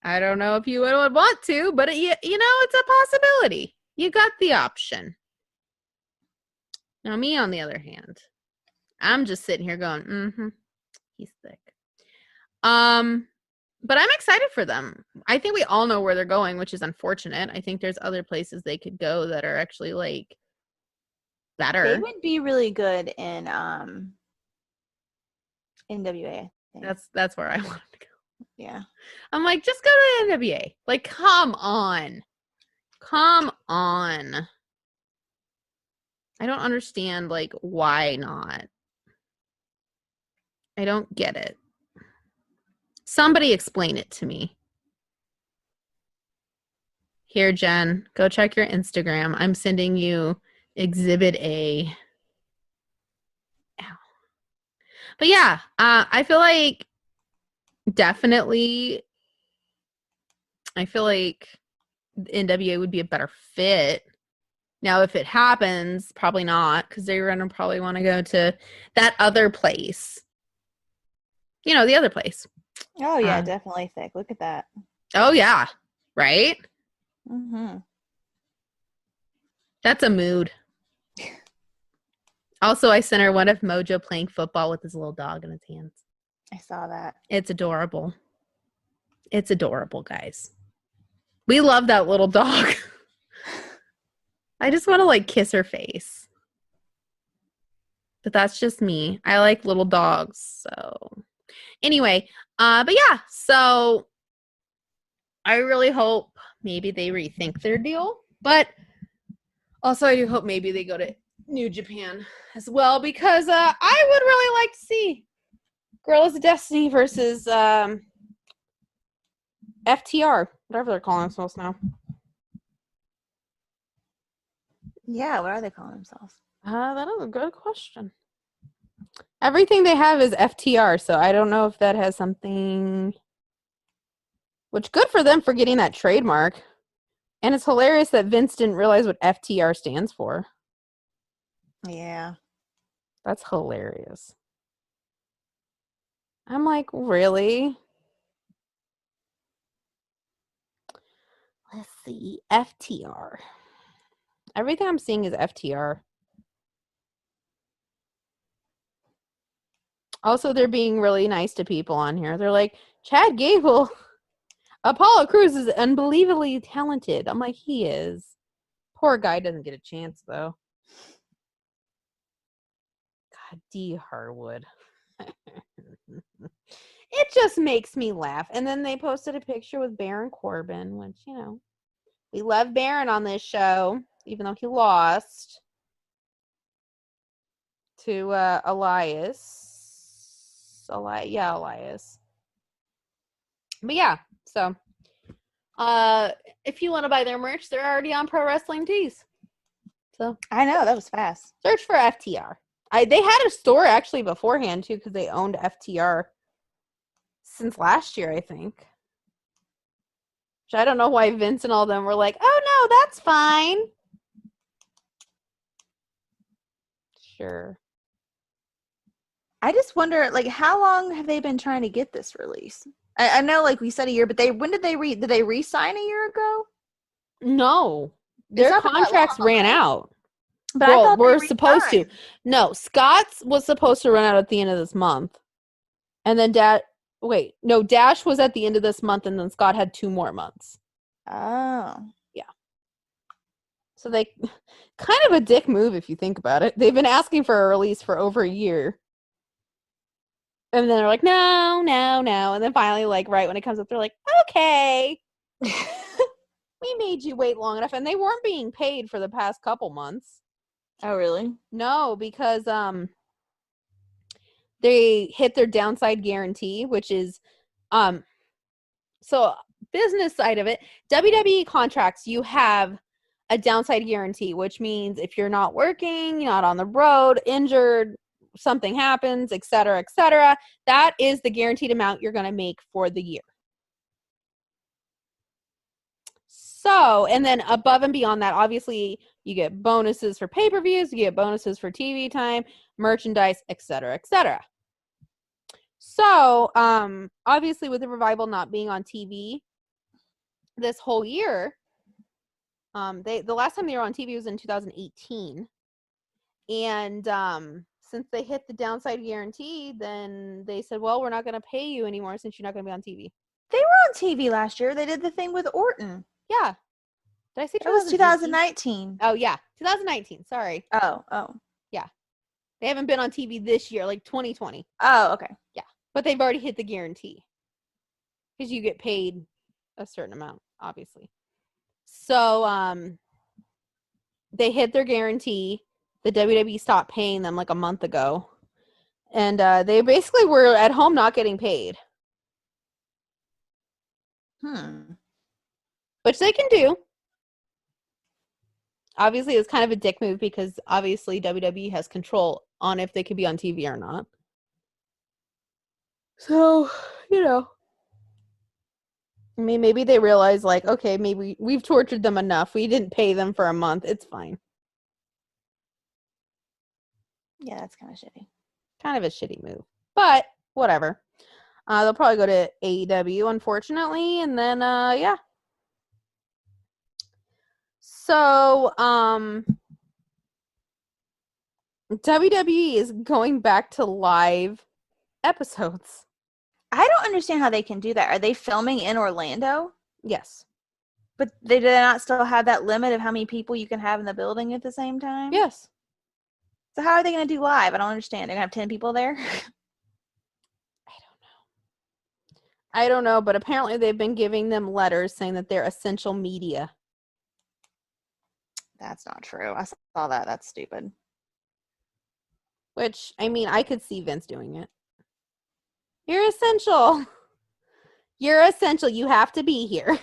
I don't know if you would want to, but you know, it's a possibility. You got the option. Now, me, on the other hand, I'm just sitting here going, he's thick. But I'm excited for them. I think we all know where they're going, which is unfortunate. I think there's other places they could go that are actually, like, better. They would be really good in NWA. That's where I wanted to go. Yeah. I'm like, just go to NWA. Like, come on. I don't understand, like, why not? I don't get it. Somebody explain it to me. Here, Jen, go check your Instagram. I'm sending you Exhibit A. Ow. But yeah, I feel like definitely, I feel like NWA would be a better fit. Now, if it happens, probably not, because they're going to probably want to go to that other place. You know, the other place. Oh, yeah, definitely thick. Look at that. Oh, yeah. Right? That's a mood. Also, I sent her one of Mojo playing football with his little dog in his hands. I saw that. It's adorable. It's adorable, guys. We love that little dog. I just want to, like, kiss her face. But that's just me. I like little dogs, so... Anyway, but yeah, so I really hope maybe they rethink their deal, but also I do hope maybe they go to New Japan as well, because I would really like to see Guerrillas of Destiny versus FTR, whatever they're calling themselves now. Yeah, what are they calling themselves? That is a good question. Everything they have is FTR, so I don't know if that has something. Which good for them for getting that trademark. And it's hilarious that Vince didn't realize what FTR stands for. Yeah. That's hilarious. I'm like, really? Let's see. FTR. Everything I'm seeing is FTR. Also, they're being really nice to people on here. They're like, Chad Gable, Apollo Crews is unbelievably talented. I'm like, he is. Poor guy doesn't get a chance, though. God, D. Harwood. It just makes me laugh. And then they posted a picture with Baron Corbin, which, you know, we love Baron on this show, even though he lost to Elias. Elias. But yeah, so if you want to buy their merch, they're already on Pro Wrestling Tees. So I know, that was fast. search for FTR. They had a store actually beforehand too, because they owned FTR since last year, I think. Which I don't know why Vince and all them were like, oh no, that's fine. Sure. I just wonder, like, how long have they been trying to get this release? I know, like we said, a year, but when did they re-sign a year ago? No, their not been that contracts long, ran right? out. But Well, I thought we're they supposed to. re-signed. No, Scott's was supposed to run out at the end of this month, and then Dash was at the end of this month, and then Scott had 2 more months. Oh. So they kind of a dick move if you think about it. They've been asking for a release for over a year. And then they're like, no. And then finally, like, right when it comes up, they're like, okay. We made you wait long enough. And they weren't being paid for the past couple months. Oh, really? No, because they hit their downside guarantee, which is so business side of it, WWE contracts, you have a downside guarantee, which means if you're not working, you're not on the road, injured, something happens, etc., that is the guaranteed amount you're going to make for the year. So, and then above and beyond that, obviously, you get bonuses for pay-per-views, you get bonuses for TV time, merchandise, etc., So, obviously, with the Revival not being on TV this whole year, the last time they were on TV was in 2018, and since they hit the downside guarantee, then they said, well, we're not going to pay you anymore since you're not going to be on TV. They were on TV last year. They did the thing with Orton. Yeah. Did I say It was 2019. Oh, yeah. 2019. Sorry. Oh. Yeah. They haven't been on TV this year, like 2020. Oh, okay. Yeah. But they've already hit the guarantee. Because you get paid a certain amount, obviously. So, they hit their guarantee. The WWE stopped paying them like a month ago. And they basically were at home not getting paid. Which they can do. Obviously, it was kind of a dick move because obviously WWE has control on if they could be on TV or not. So, you know. I mean, maybe they realize, like, okay, maybe we've tortured them enough. We didn't pay them for a month. It's fine. Yeah, that's kind of shitty. Kind of a shitty move. But, whatever. They'll probably go to AEW, unfortunately. And then, yeah. So, WWE is going back to live episodes. I don't understand how they can do that. Are they filming in Orlando? Yes. But they do not still have that limit of how many people you can have in the building at the same time? Yes. So how are they going to do live? I don't understand. They're going to have 10 people there? I don't know, but apparently they've been giving them letters saying that they're essential media. That's not true. I saw that. That's stupid. Which, I mean, I could see Vince doing it. You're essential. You're essential. You have to be here.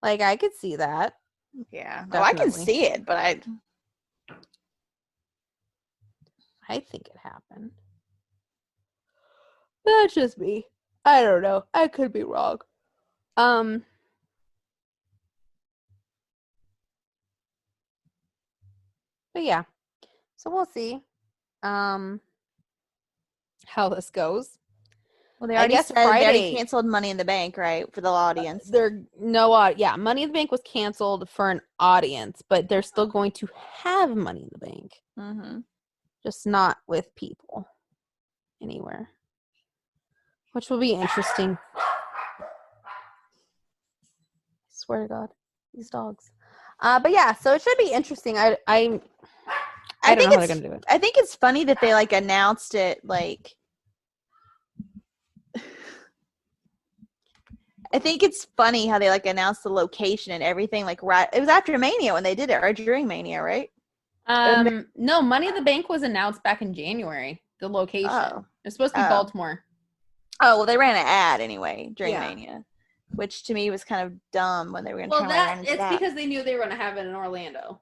Like, I could see that. Yeah. Oh, I can Definitely. see it, but I think it happened. That's just me. I don't know. I could be wrong. But yeah. So we'll see how this goes. well, they I already guess said they already Friday canceled Money in the Bank, right, for the audience. Money in the Bank was canceled for an audience, but they're still going to have Money in the Bank. Mm-hmm. Just not with people anywhere. Which will be interesting. I swear to God, these dogs. But yeah, so it should be interesting. I don't know how they're gonna do it. I think it's funny that they like announced it like. I think it's funny how they like announced the location and everything. Like right, it was after Mania when they did it, or during Mania, right? No, Money in the Bank was announced back in January. The location. Oh. It's supposed to be Baltimore. Oh well, they ran an ad anyway during Yeah. Mania, which to me was kind of dumb when they were going to Well, turn around into that. because they knew they were going to have it in Orlando.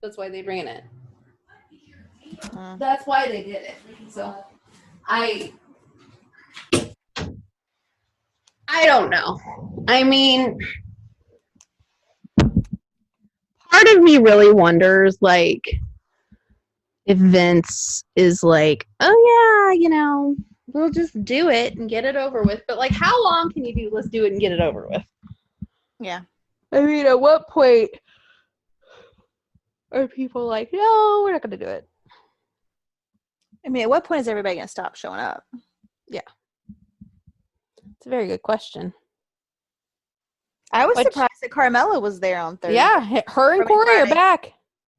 That's why they ran it. That's why they did it. So, I don't know. I mean, part of me really wonders, like, if Vince is like, oh yeah, we'll just do it and get it over with. But like, how long can you do? Let's do it and get it over with. Yeah. I mean, at what point are people like, no, we're not going to do it? I mean, at what point is everybody going to stop showing up? Yeah. It's a very good question. I was surprised that Carmella was there on Thursday. Yeah, her and Corey are back.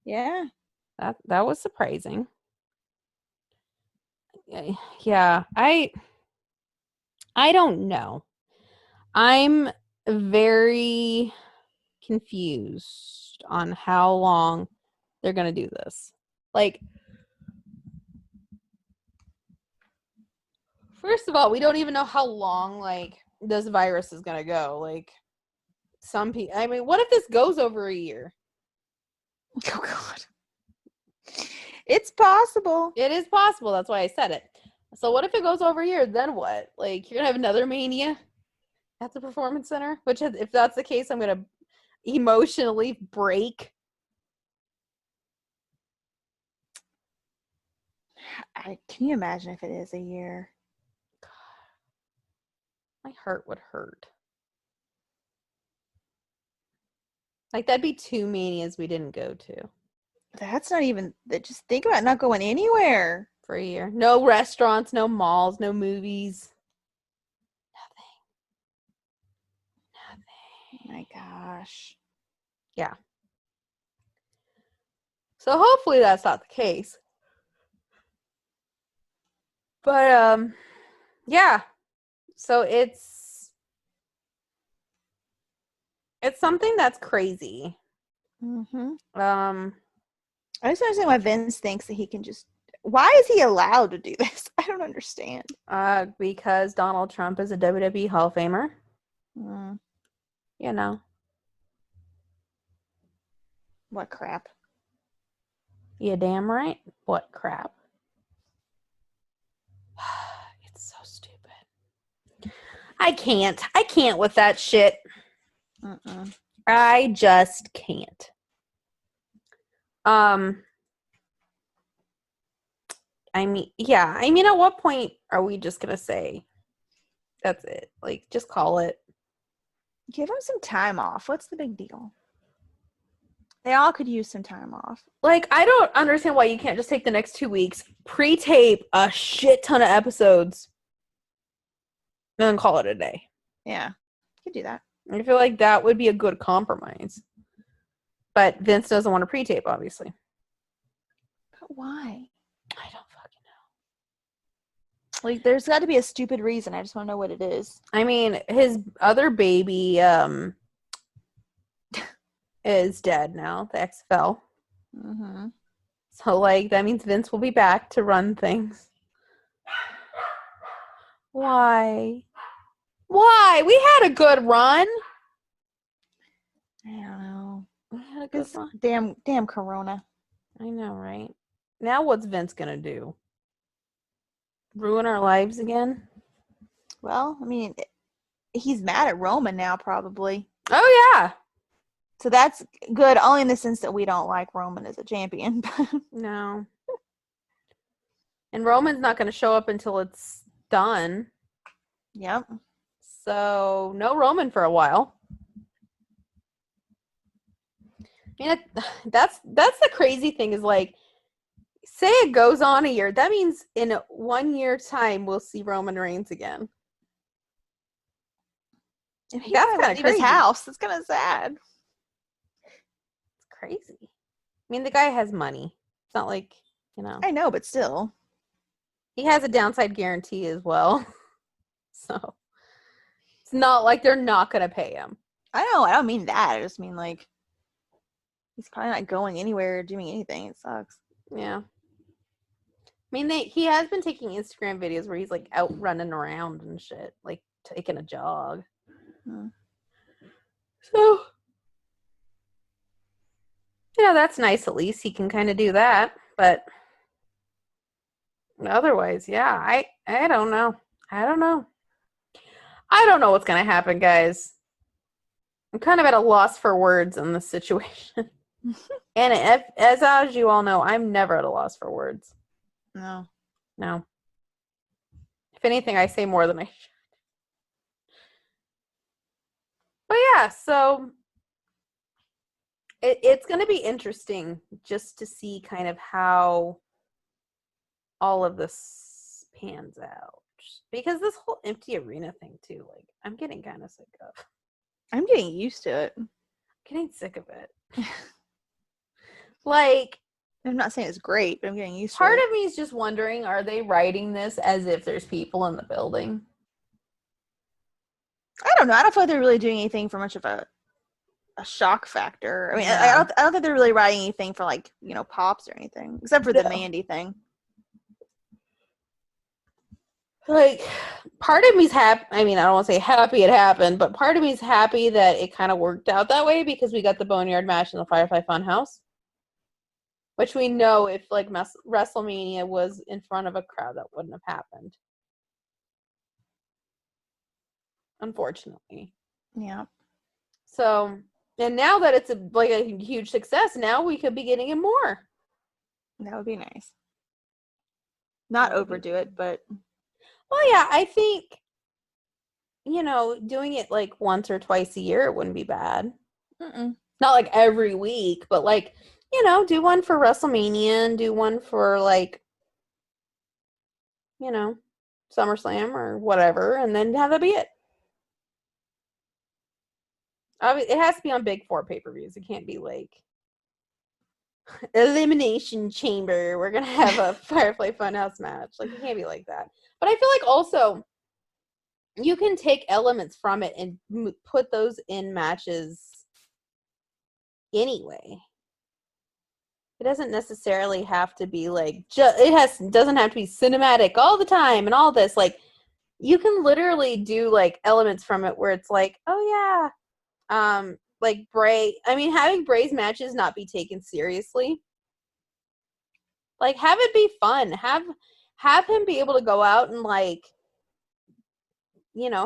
Yeah. That was surprising. Yeah, I don't know. I'm very confused on how long they're going to do this. Like, first of all, we don't even know how long, like, this virus is going to go. Like, some people, I mean, what if this goes over a year? Oh, God. It's possible. It is possible. That's why I said it. So what if it goes over a year? Then what? Like, you're going to have another Mania at the Performance Center? Which, if that's the case, I'm going to emotionally break. Can you imagine if it is a year? God, my heart would hurt. Like, that'd be 2 Manias we didn't go to. That's not even, just think about not going anywhere. For a year. No restaurants, no malls, no movies. Nothing. My gosh. Yeah. So hopefully that's not the case. But, yeah. So it's something that's crazy. Mm-hmm. I just don't understand why Vince thinks that he can just. Why is he allowed to do this? I don't understand. Because Donald Trump is a WWE Hall of Famer. What crap? You damn right. What crap? It's so stupid. I can't with that shit. I just can't. I mean, at what point are we just gonna say that's it? Like, just call it. Give them some time off. What's the big deal? They all could use some time off. Like, I don't understand why you can't just take the next 2 weeks, pre-tape a shit ton of episodes, and then call it a day. Yeah, you could do that. I feel like that would be a good compromise. But Vince doesn't want to pre-tape, obviously. But why? I don't fucking know. Like, there's got to be a stupid reason. I just want to know what it is. I mean, his other baby is dead now, the XFL. So, like, that means Vince will be back to run things. Why? We had a good run. I don't know. a good This one. damn Corona. I know, right? Now what's Vince gonna do? Ruin our lives again? Well, I mean, he's mad at Roman now, probably. Oh yeah. So that's good, only in the sense that we don't like Roman as a champion. No. And Roman's not gonna show up until it's done. Yep. So no Roman for a while. I mean, that's the crazy thing is like, say it goes on a year. That means in 1 year time we'll see Roman Reigns again. If he That's might kinda leave his crazy. house, that's kind of sad. It's crazy. I mean, the guy has money. It's not like, I know, but still. he has a downside guarantee as well. So it's not like they're not gonna pay him. I know, I don't mean that. I just mean like he's probably not going anywhere or doing anything. It sucks. Yeah. I mean, he has been taking Instagram videos where he's like out running around and shit, like taking a jog. So, that's nice. At least he can kind of do that. But otherwise, yeah, I don't know. I don't know what's gonna happen, guys. I'm kind of at a loss for words in this situation. And as you all know, I'm never at a loss for words. No. If anything, I say more than I should. But yeah, so it's going to be interesting just to see kind of how all of this pans out. Because this whole empty arena thing too, like, I'm getting kind of sick of. I'm getting used to it. Getting sick of it. Like, I'm not saying it's great, but I'm getting used to part it. of me is just wondering, are they writing this as if there's people in the building? I don't know. I don't feel like they're really doing anything for much of a shock factor. I mean, Yeah. I don't think they're really writing anything for like, pops or anything, except for the No. Mandy thing. Like, part of me's happy. I mean, I don't want to say happy it happened, but part of me's happy that it kind of worked out that way because we got the Boneyard match in the Firefly Fun House, which we know if like Wrestlemania was in front of a crowd, that wouldn't have happened. Unfortunately. Yeah. So, and now that it's a huge success, now we could be getting in more. That would be nice. Not That would be overdo it, but well, yeah, I think, doing it like once or twice a year, it wouldn't be bad. Not like every week, but like, do one for WrestleMania and do one for like, SummerSlam or whatever, and then have that be it. It has to be on Big Four pay-per-views. It can't be like Elimination Chamber. We're gonna have a Firefly Funhouse match. Like, it can't be like that. But I feel like also you can take elements from it and put those in matches anyway. It doesn't necessarily have to be like doesn't have to be cinematic all the time and all this. Like, you can literally do like elements from it where it's like, oh yeah, like Bray. I mean, having Bray's matches not be taken seriously. Like, have it be fun. Have him be able to go out and like,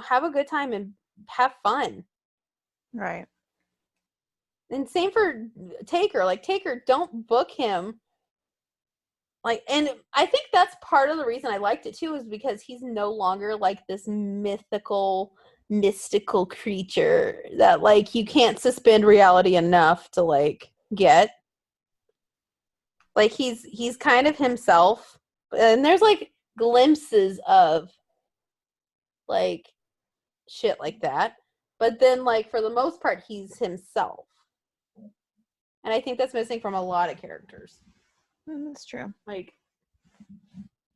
have a good time and have fun. right. And same for Taker. Like, Taker, don't book him. Like, and I think that's part of the reason I liked it too, is because he's no longer like this mystical creature that like you can't suspend reality enough to like get. Like, he's kind of himself, and there's like glimpses of like shit like that, but then like for the most part he's himself, and I think that's missing from a lot of characters. That's true. Like,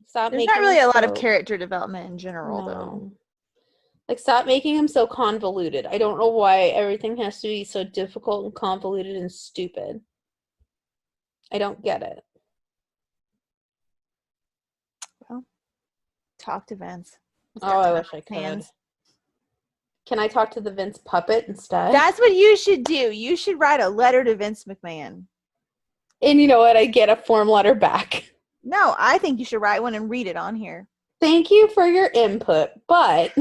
stop There's making not really him a lot of so- character development in general, though. No. Like, stop making him so convoluted. I don't know why everything has to be so difficult and convoluted and stupid. I don't get it. Well, talk to Vince. He's Oh, got I time wish on I his could. hands. Can I talk to the Vince puppet instead? That's what you should do. You should write a letter to Vince McMahon. And you know what? I get a form letter back. No, I think you should write one and read it on here. Thank you for your input, but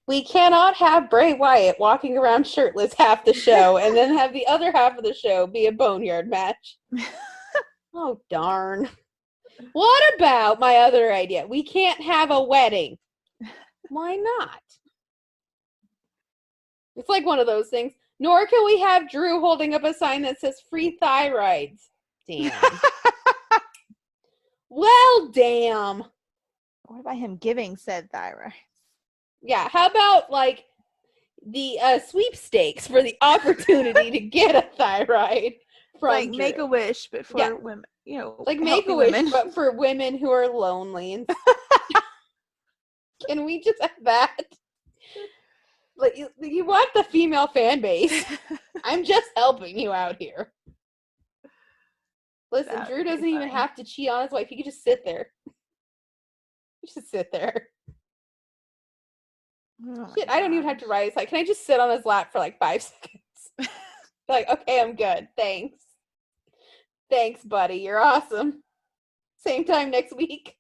we cannot have Bray Wyatt walking around shirtless half the show and then have the other half of the show be a Boneyard match. Oh, darn. What about my other idea? We can't have a wedding. Why not? It's like one of those things. Nor can we have Drew holding up a sign that says free thyroids. Damn. Well, damn. What about him giving said thyroid? Yeah, how about, like, the sweepstakes for the opportunity to get a thyroid from Like Drew. Make-A-Wish, but for women. You know, Like healthy Make-A-Wish, women. but for women who are lonely. And can we just have that? Like, you want the female fan base. I'm just helping you out here. Listen, That Drew would be doesn't even funny. have to cheat on his wife. He could just sit there. Just sit there. Oh my Shit, I don't even have gosh. to ride his side. Can I just sit on his lap for like 5 seconds? Like, okay, I'm good. Thanks. Thanks, buddy. You're awesome. Same time next week.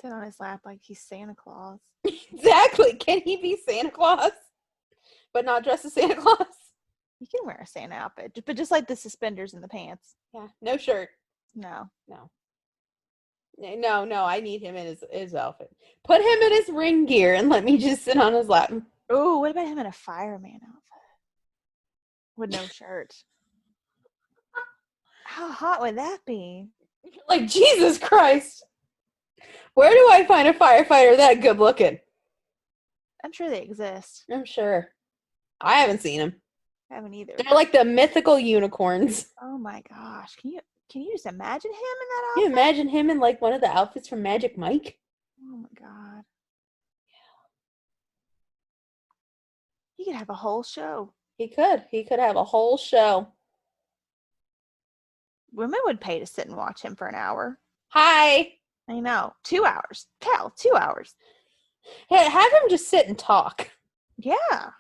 Sit on his lap like he's Santa Claus. Exactly. Can he be Santa Claus? But not dressed as Santa Claus? You can wear a Santa outfit, but just like the suspenders and the pants. Yeah. No shirt. No. No. No, I need him in his outfit. Put him in his ring gear and let me just sit on his lap. Oh, what about him in a fireman outfit? With no shirt. How hot would that be? Like, Jesus Christ. Where do I find a firefighter that good looking? I'm sure they exist. I'm sure. I haven't seen them. I haven't either. They're like the mythical unicorns. Oh my gosh. Can you just imagine him in that Can you outfit? imagine him in like one of the outfits from Magic Mike? Oh my god. He could have a whole show. He could. He could have a whole show. Women would pay to sit and watch him for an hour. Hi. I know. 2 hours. Hell, 2 hours. Hey, have him just sit and talk. Yeah.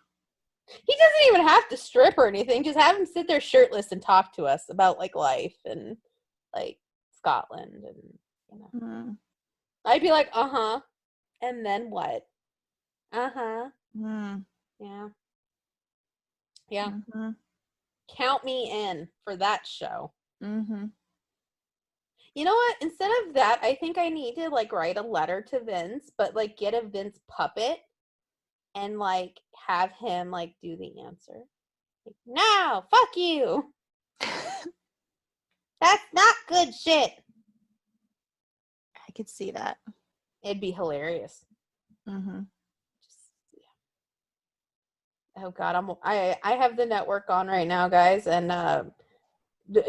He doesn't even have to strip or anything. Just have him sit there shirtless and talk to us about like life and like Scotland and you know. Mm. I'd be like, uh-huh. And then what? Uh-huh. Mm. Yeah. Yeah. Mm-hmm. Count me in for that show. Mm-hmm. You know what? Instead of that, I think I need to like write a letter to Vince, but like get a Vince puppet and like have him like do the answer. Like, no, fuck you. That's not good shit. I could see that. It'd be hilarious. Mm-hmm. Oh God, I have the network on right now, guys, and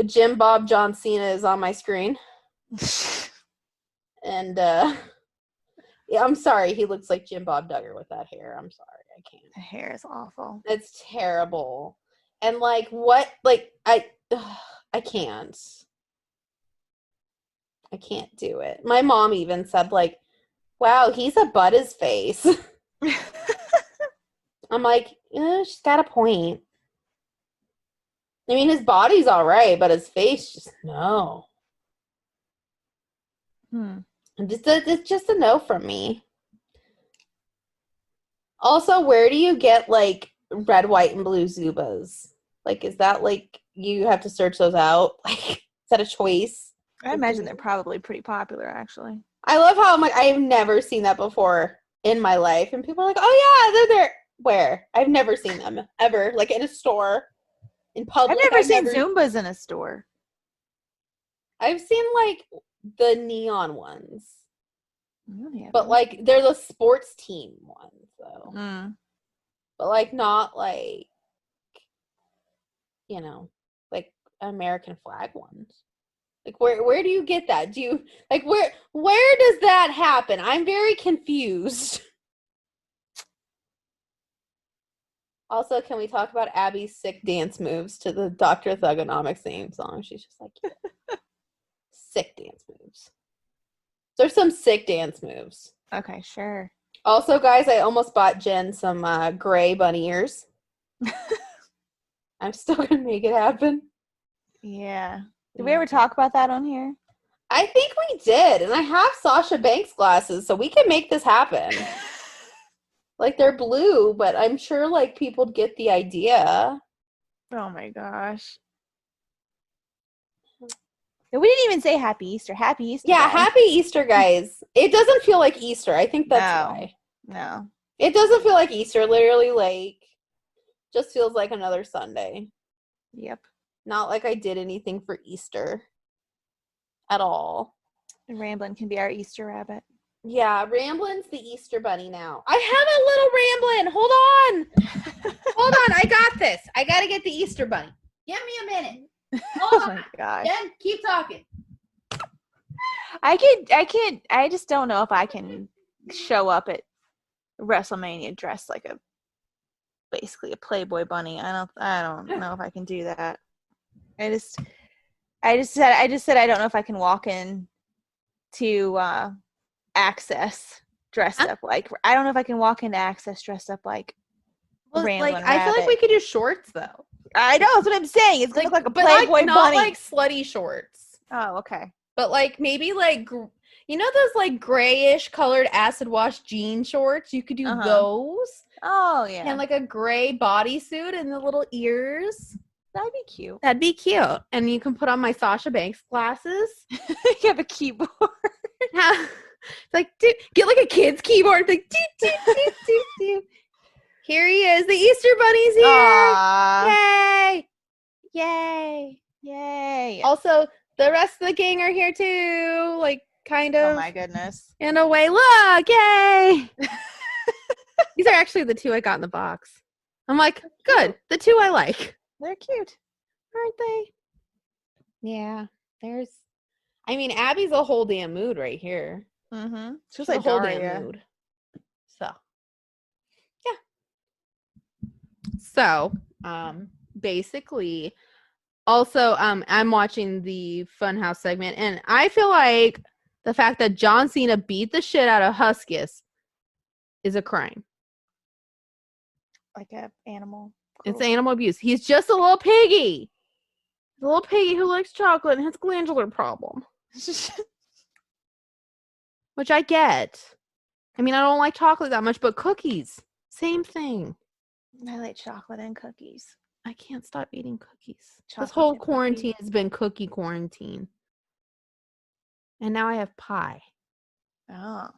Jim Bob John Cena is on my screen, and yeah, I'm sorry, he looks like Jim Bob Duggar with that hair. I'm sorry, I can't. The hair is awful. It's terrible, and like what, like I can't do it. My mom even said like, "Wow, he's a butt his face." I'm like, she's got a point. I mean, his body's all right, but his face, just no. It's just a no from me. Also, where do you get, like, red, white, and blue Zubas? Like, is that, like, you have to search those out? Like, is that a choice? I imagine they're probably pretty popular, actually. I love how I'm like, I've never seen that before in my life. And people are like, oh, yeah, they're there. Where? I've never seen them ever, like in a store, in public. I've never seen Zumbas in a store. I've seen like the neon ones, Really but like they're the sports team ones, though. But like not like, you know, like American flag ones. Like where do you get that? Do you like where does that happen? I'm very confused. Also, can we talk about Abby's sick dance moves to the Dr. Thugonomics theme song? She's just like, yeah. Sick dance moves. There's some sick dance moves. Okay, sure. Also, guys, I almost bought Jen some gray bunny ears. I'm still gonna make it happen. Yeah. Did we ever talk about that on here? I think we did, and I have Sasha Banks glasses, so we can make this happen. Like, they're blue, but I'm sure, like, people get the idea. Oh my gosh. We didn't even say Happy Easter. Happy Easter. Yeah, guys. Happy Easter, guys. It doesn't feel like Easter. I think that's why. No. It doesn't feel like Easter. Literally, like, just feels like another Sunday. Yep. Not like I did anything for Easter at all. And Ramblin' can be our Easter rabbit. Yeah, Ramblin's the Easter bunny now. I have a little Ramblin'. Hold on. Hold on. I got this. I got to get the Easter bunny. Give me a minute. Hold Oh on. my gosh. Jen, keep talking. I just don't know if I can show up at WrestleMania dressed like basically a Playboy bunny. I don't know if I can do that. I just said I don't know if I can walk in to Access dressed up like, I don't know if I can walk into Access dressed up like Ramblin' Like, I feel like Rabbit. we could do shorts though. I know, that's what I'm saying. It's gonna look like a but Playboy like, not bunny. like slutty shorts. Oh, okay. But like maybe like you know those like grayish colored acid wash jean shorts? You could do those. Oh yeah. And like a gray bodysuit and the little ears. That'd be cute. That'd be cute. And you can put on my Sasha Banks glasses. You have a keyboard. It's like, get like a kid's keyboard. Like, do. Here he is. The Easter Bunny's here. Aww. Yay. Yay. Yay. Also, the rest of the gang are here too. Like, kind of. Oh my goodness. In a way. Look. Yay. These are actually the two I got in the box. I'm like, good. The two I like. They're cute. Aren't they? Yeah. I mean, Abby's a whole damn mood right here. Mm-hmm. She's like a whole damn mood. So, yeah. So, basically, also, I'm watching the Funhouse segment, and I feel like the fact that John Cena beat the shit out of Huskus is a crime. Like a animal. It's animal abuse. He's just a little piggy. A little piggy who likes chocolate and has glandular problem. Which I get. I mean, I don't like chocolate that much, but cookies, same thing. I like chocolate and cookies. I can't stop eating cookies. Chocolate this whole and quarantine cookies. has been cookie quarantine. And now I have pie. Oh.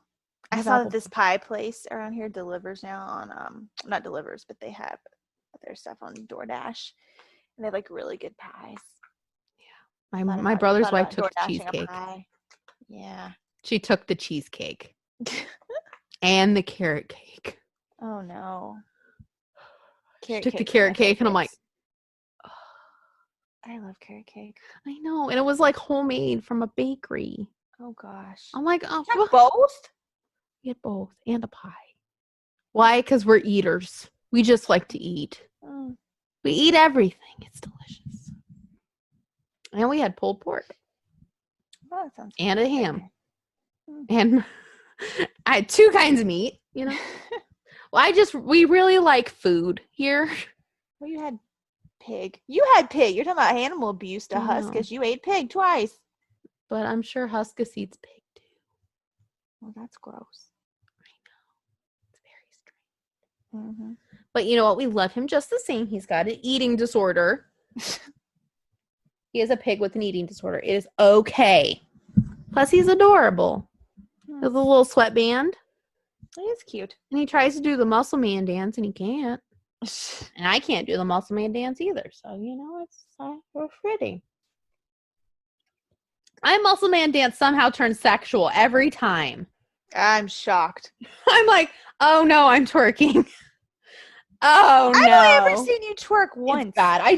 I I have saw apple that this pie place around here delivers now on not delivers, but they have their stuff on DoorDash. And they have like really good pies. My brother's wife took the DoorDashing a cheesecake. pie. Yeah. She took the cheesecake. And the carrot cake. Oh no. She took the carrot cake and I'm like, oh, I love carrot cake. I know. And it was like homemade from a bakery. Oh gosh. I'm like, oh, Have both? Get both and a pie. Why? Because we're eaters. We just like to eat. Mm. We eat everything. It's delicious. And we had pulled pork. Oh, that sounds And a ham. Mm. And I had two kinds of meat, you know. Well, we really like food here. Well, you had pig. You had pig. You're talking about animal abuse to I know. Huskus. You ate pig twice. But I'm sure Huskus eats pig too. Well, that's gross. I know. It's very strange. Mm-hmm. But you know what? We love him just the same. He's got an eating disorder. He is a pig with an eating disorder. It is okay. Plus, he's adorable. With a little sweatband. It is cute. And he tries to do the muscle man dance, and he can't. And I can't do the muscle man dance either. So, you know, it's pretty. My muscle man dance somehow turns sexual every time. I'm shocked. I'm like, oh no, I'm twerking. Oh no. I've only ever seen you twerk once. It's bad. I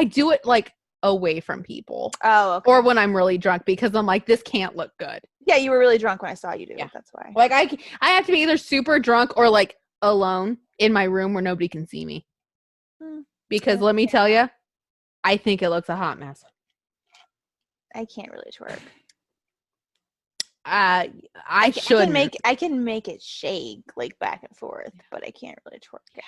do it like away from people. Oh, okay. Or when I'm really drunk because I'm like, this can't look good. Yeah, you were really drunk when I saw you do Yeah. it. That's why. Like I have to be either super drunk or like alone in my room where nobody can see me. Because let me tell you, I think it looks a hot mess. I can't really twerk. I should I can make it shake like back and forth, but I can't really twerk it.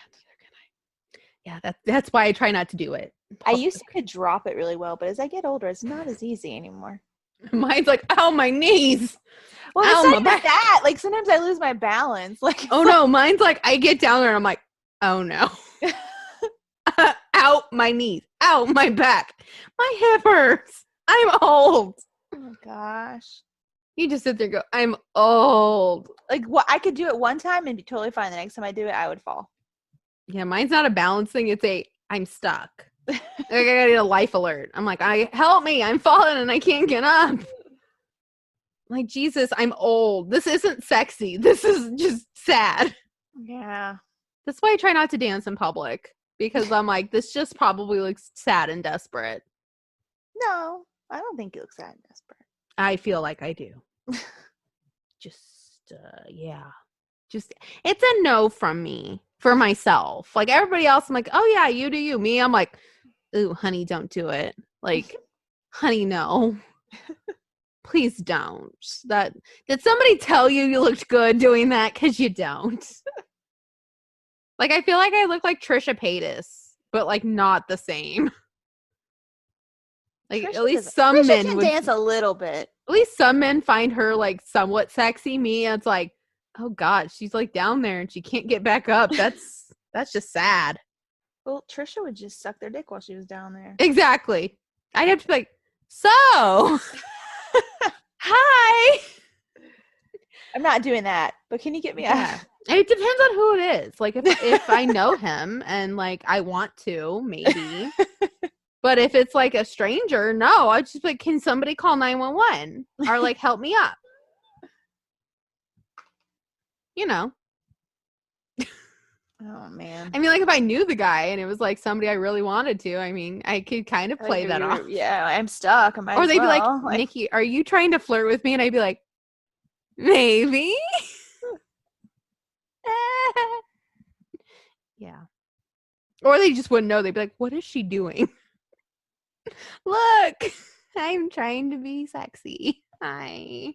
Yeah, that's why I try not to do it. I used to could drop it really well, but as I get older, it's not as easy anymore. Mine's like, ow, my knees. Well, Ow, it's my not even back. that. Like sometimes I lose my balance. Like Oh no, mine's like I get down there and I'm like, oh no. Ow, my knees. Ow, my back. My hip hurts. I'm old. oh my gosh. You just sit there and go, I'm old. Like what I could do it one time and be totally fine. The next time I do it, I would fall. Yeah, mine's not a balance thing. It's I'm stuck. Like I gotta get a life alert. I'm like, help me. I'm falling and I can't get up. Like, Jesus, I'm old. This isn't sexy. This is just sad. Yeah. That's why I try not to dance in public. Because I'm like, this just probably looks sad and desperate. No, I don't think it looks sad and desperate. I feel like I do. Yeah. Just, it's a no from me. For myself. Like, everybody else, I'm like, oh, yeah, you do you. Me, I'm like, ooh, honey, don't do it. Like, honey, no. Please don't. Did somebody tell you looked good doing that? Because you don't. Like, I feel like I look like Trisha Paytas, but, like, not the same. Like, Trisha at least some Trisha men can would dance a little bit. At least some men find her, like, somewhat sexy. Me, it's like, oh, God, she's, like, down there and she can't get back up. That's just sad. Well, Trisha would just suck their dick while she was down there. Exactly. I'd have to be like, so, hi. I'm not doing that, but can you get me out? It depends on who it is. Like, if I know him and, like, I want to, maybe. But if it's, like, a stranger, no. I'd just be like, can somebody call 911? Or, like, help me up? You know. Oh, man. I mean, like, if I knew the guy and it was, like, somebody I really wanted to, I mean, I could kind of play that off. Yeah, I'm stuck. Or they'd be like, Nikki, are you trying to flirt with me? And I'd be like, maybe. Yeah. Or they just wouldn't know. They'd be like, what is she doing? Look, I'm trying to be sexy. I'm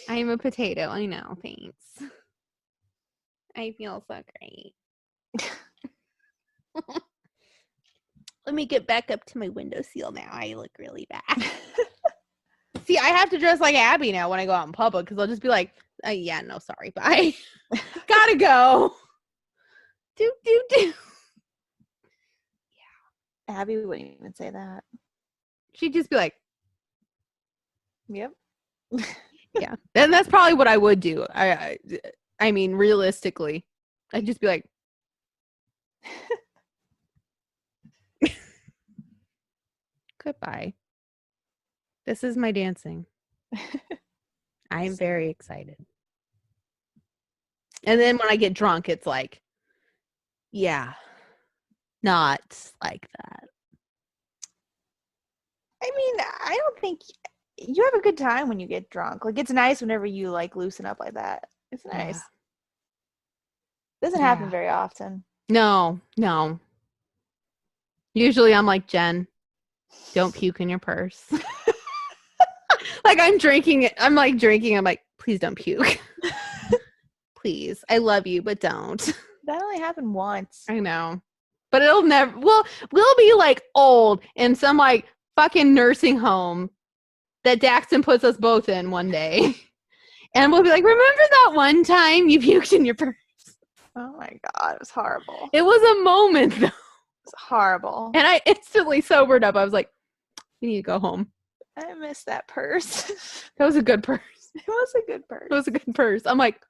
a potato. I know. Thanks. I feel so great. Let me get back up to my windowsill now. I look really bad. See, I have to dress like Abby now when I go out in public because I'll just be like, yeah, no, sorry, bye. Gotta go. Do. Yeah. Abby wouldn't even say that. She'd just be like, yep. Yeah. And that's probably what I would do. I mean, realistically, I'd just be like, goodbye. This is my dancing. I'm very excited. And then when I get drunk, it's like, yeah, not like that. I mean, I don't think you have a good time when you get drunk. Like, it's nice whenever you, like, loosen up like that. It's nice. Yeah. Doesn't happen very often. No. Usually I'm like, Jen, don't puke in your purse. Like, I'm drinking. I'm like, please don't puke. Please. I love you, but don't. That only happened once. I know. But it'll never, we'll be like old in some like fucking nursing home that Daxton puts us both in one day. And we'll be like, remember that one time you puked in your purse? Oh my God, it was horrible. It was a moment though. It was horrible. And I instantly sobered up. I was like, we need to go home. I miss that purse. That was a good purse. It was a good purse. It was a good purse. I'm like,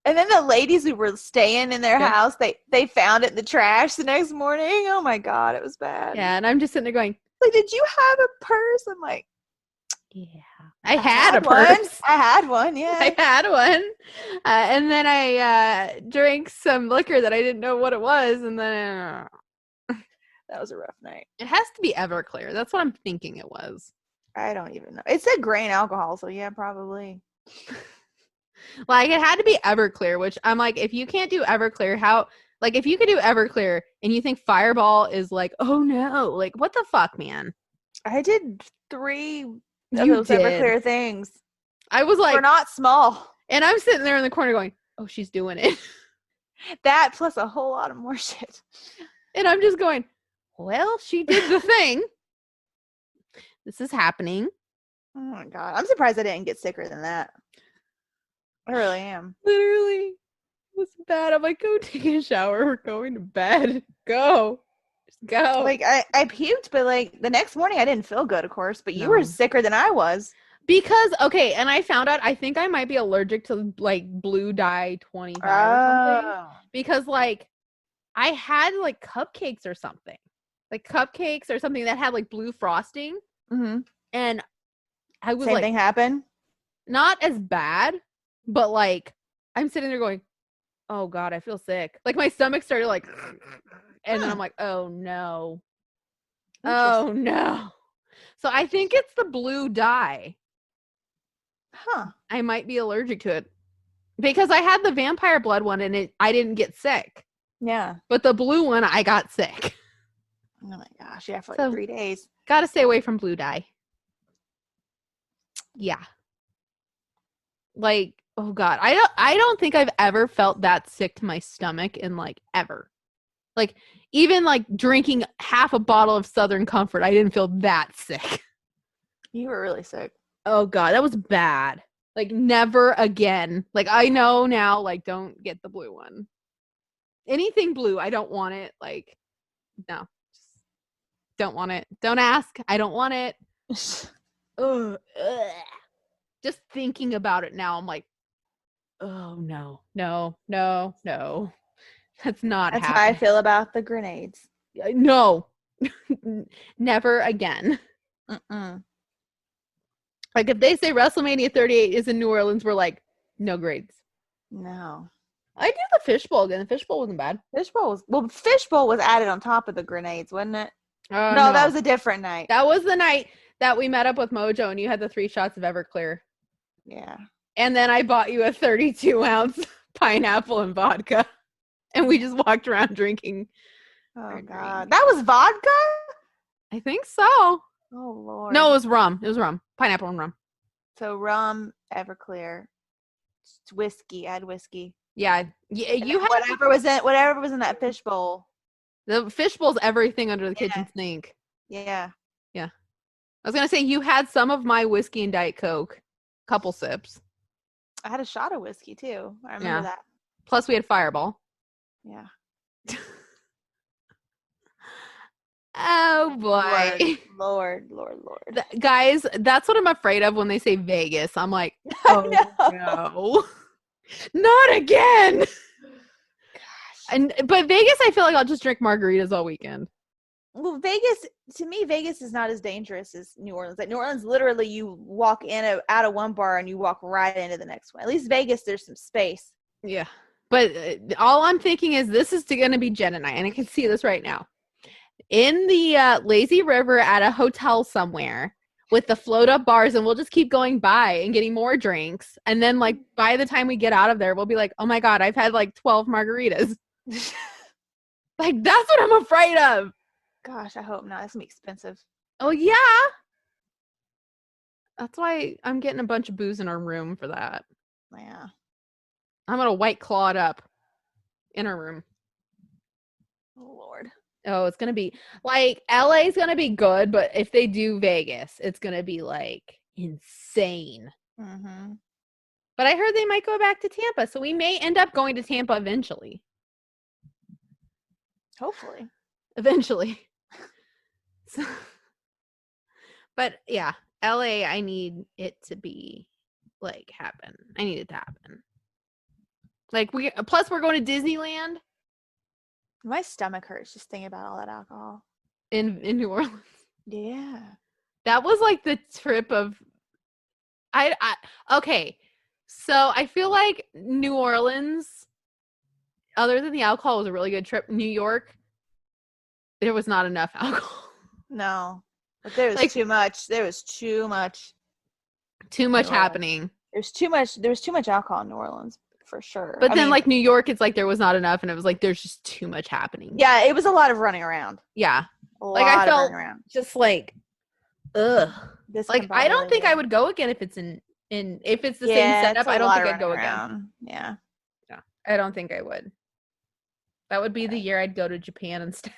and then the ladies who were staying in their house, they found it in the trash the next morning. Oh my God, it was bad. Yeah, and I'm just sitting there going, like, did you have a purse? I'm like, yeah. I had a purse. I had one, yeah. I had one. And then I drank some liquor that I didn't know what it was, and then that was a rough night. It has to be Everclear. That's what I'm thinking it was. I don't even know. It said grain alcohol, so yeah, probably. Like, it had to be Everclear, which I'm like, if you can't do Everclear, how, like, if you could do Everclear and you think Fireball is like, oh no, like, what the fuck, man? I did 3 of those Everclear things. I was like, we're not small. and I'm sitting there in the corner going, oh, she's doing it. That plus a whole lot of more shit. And I'm just going, well, she did the thing. This is happening. Oh my God. I'm surprised I didn't get sicker than that. I really am. Literally. It was bad. I'm like, go take a shower. We're going to bed. Go. Just go. Like, I puked, but like the next morning I didn't feel good, of course. But you No. were sicker than I was. Because, okay, and I found out, I think I might be allergic to, like, blue dye 25 or something. Because, like, I had, like, cupcakes or something. Like, cupcakes or something that had, like, blue frosting. Mm-hmm. And I was Same like, thing happened? not as bad, but, like, I'm sitting there going, oh, God, I feel sick. Like, my stomach started, like, and then I'm like, oh, no. Oh, no. So I think it's the blue dye. Huh. I might be allergic to it because I had the vampire blood one and I didn't get sick, Yeah. but the blue one I got sick. Oh my gosh. Yeah, for like So- 3 days. Got to stay away from blue dye. Yeah. Like, oh God, I don't think I've ever felt that sick to my stomach in like ever. Like even like drinking half a bottle of Southern Comfort, I didn't feel that sick. You were really sick. Oh God, that was bad. Like never again. Like I know now, like don't get the blue one. Anything blue, I don't want it. Like, no. Just don't want it. Don't ask. I don't want it. Ugh. Just thinking about it now, I'm like, oh no. That's not That's how happening. I feel about the grenades. No. Never again. Mm-mm. Like if they say WrestleMania 38 is in New Orleans, we're like, no grades. No. I did the fishbowl again. The fishbowl wasn't bad. Fishbowl was added on top of the grenades, wasn't it? No, No, that was a different night. that was the night that we met up with Mojo and you had the 3 shots of Everclear. Yeah. And then I bought you a 32-ounce pineapple and vodka. And we just walked around drinking. Oh Agreed. God. That was vodka? I think so. Oh Lord. No, it was rum. It was rum. Pineapple and rum. So rum, Everclear, whiskey, add whiskey. Yeah. You had whatever was in that fishbowl. the fishbowl's everything under the kitchen sink. Yeah. I was going to say you had some of my whiskey and Diet Coke. Couple sips. I had a shot of whiskey too. I remember Yeah. that. Plus we had Fireball. Yeah. Oh boy. Lord. Guys, that's what I'm afraid of when they say Vegas. I'm like, oh no. Not again. Gosh. But Vegas, I feel like I'll just drink margaritas all weekend. Well, to me, Vegas is not as dangerous as New Orleans. Like New Orleans, literally, you walk out of one bar and you walk right into the next one. At least Vegas, there's some space. Yeah. But all I'm thinking is this is going to be Jen and I can see this right now. In the lazy river at a hotel somewhere with the float up bars, and we'll just keep going by and getting more drinks. And then, like, by the time we get out of there, we'll be like, oh my God, I've had like 12 margaritas. Like, that's what I'm afraid of. Gosh, I hope not. It's going to be expensive. Oh, yeah. That's why I'm getting a bunch of booze in our room for that. Yeah. I'm going to white claw it up in our room. Oh, Lord. Oh, it's going to be like LA is going to be good, but if they do Vegas, it's going to be like insane. Mm-hmm. But I heard they might go back to Tampa, so we may end up going to Tampa eventually. Hopefully. Eventually. So, but yeah, LA, I need it to be like happen. I need it to happen. Like plus we're going to Disneyland My stomach hurts just thinking about all that alcohol. in New Orleans. Yeah. That was like the trip of okay. So I feel like New Orleans, other than the alcohol, was a really good trip. New York, there was not enough alcohol. No. But there was Like- too much. There was too much. Too much New Orleans. happening. There was too much alcohol in New Orleans, for sure. But I then mean, like New York, it's like there was not enough, and it was like there's just too much happening. yeah, it was a lot of running around. Yeah. A Like, I lot of felt- running around. Just like, ugh. Like I don't think I Discombobulated. would go again if it's in And if it's the same setup, I don't think I'd go again. Yeah. I don't think I would. That would be the year I'd go to Japan instead.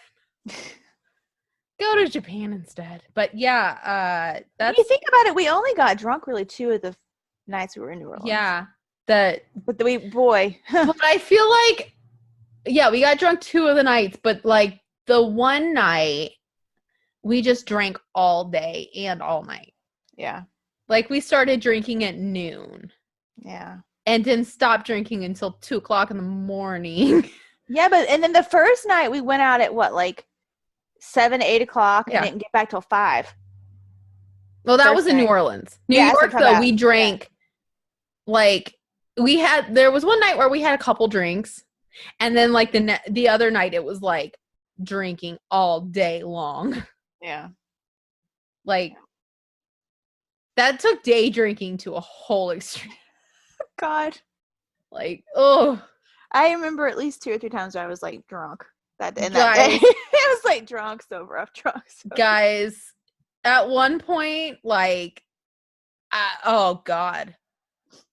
Go to Japan instead. But yeah, when you think about it, we only got drunk really 2 of the nights we were in New Orleans. Yeah. But but I feel like, yeah, we got drunk 2 of the nights, but like the one night we just drank all day and all night. Yeah. Like we started drinking at noon. Yeah. And didn't stop drinking until 2:00 in the morning. Yeah, and then the first night we went out at what, like 7, 8 o'clock, and didn't get back till 5. Well, that was in New Orleans. New York, though, we drank like there was one night where we had a couple drinks, and then like the other night it was like drinking all day long. Yeah. Like that took day drinking to a whole extreme. God. Like, oh. I remember at least 2 or 3 times where I was like drunk that day. It was like drunk, sober. Guys, at one point, like, oh God.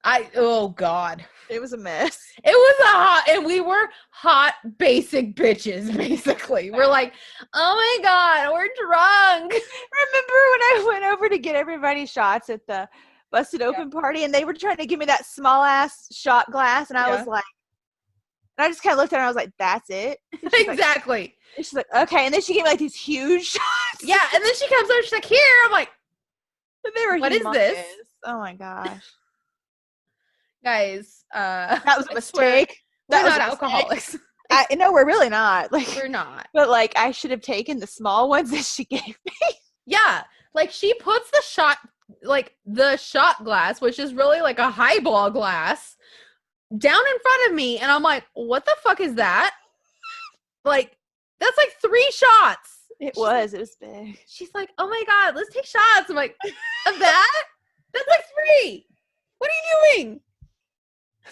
It was a mess. It was and we were hot basic bitches, basically. We're like, oh my God, we're drunk. Remember when I went over to get everybody shots at the Busted Open party, and they were trying to give me that small ass shot glass, and I was like, and I just kind of looked at her and I was like, that's it? Exactly. Like, and she's like, okay. And then she gave me like these huge shots. Yeah, and then she comes over, she's like, here. I'm like, they were what humongous. Is this? Oh my gosh. Guys, that was a mistake. We're not alcoholics. I know we're really not. Like, we're not. But like, I should have taken the small ones that she gave me. Yeah, like she puts the shot glass, which is really like a highball glass, down in front of me, and I'm like, what the fuck is that? Like, that's like 3 shots. It was big. She's like, oh my God, let's take shots. I'm like, of that? That's like 3. What are you doing?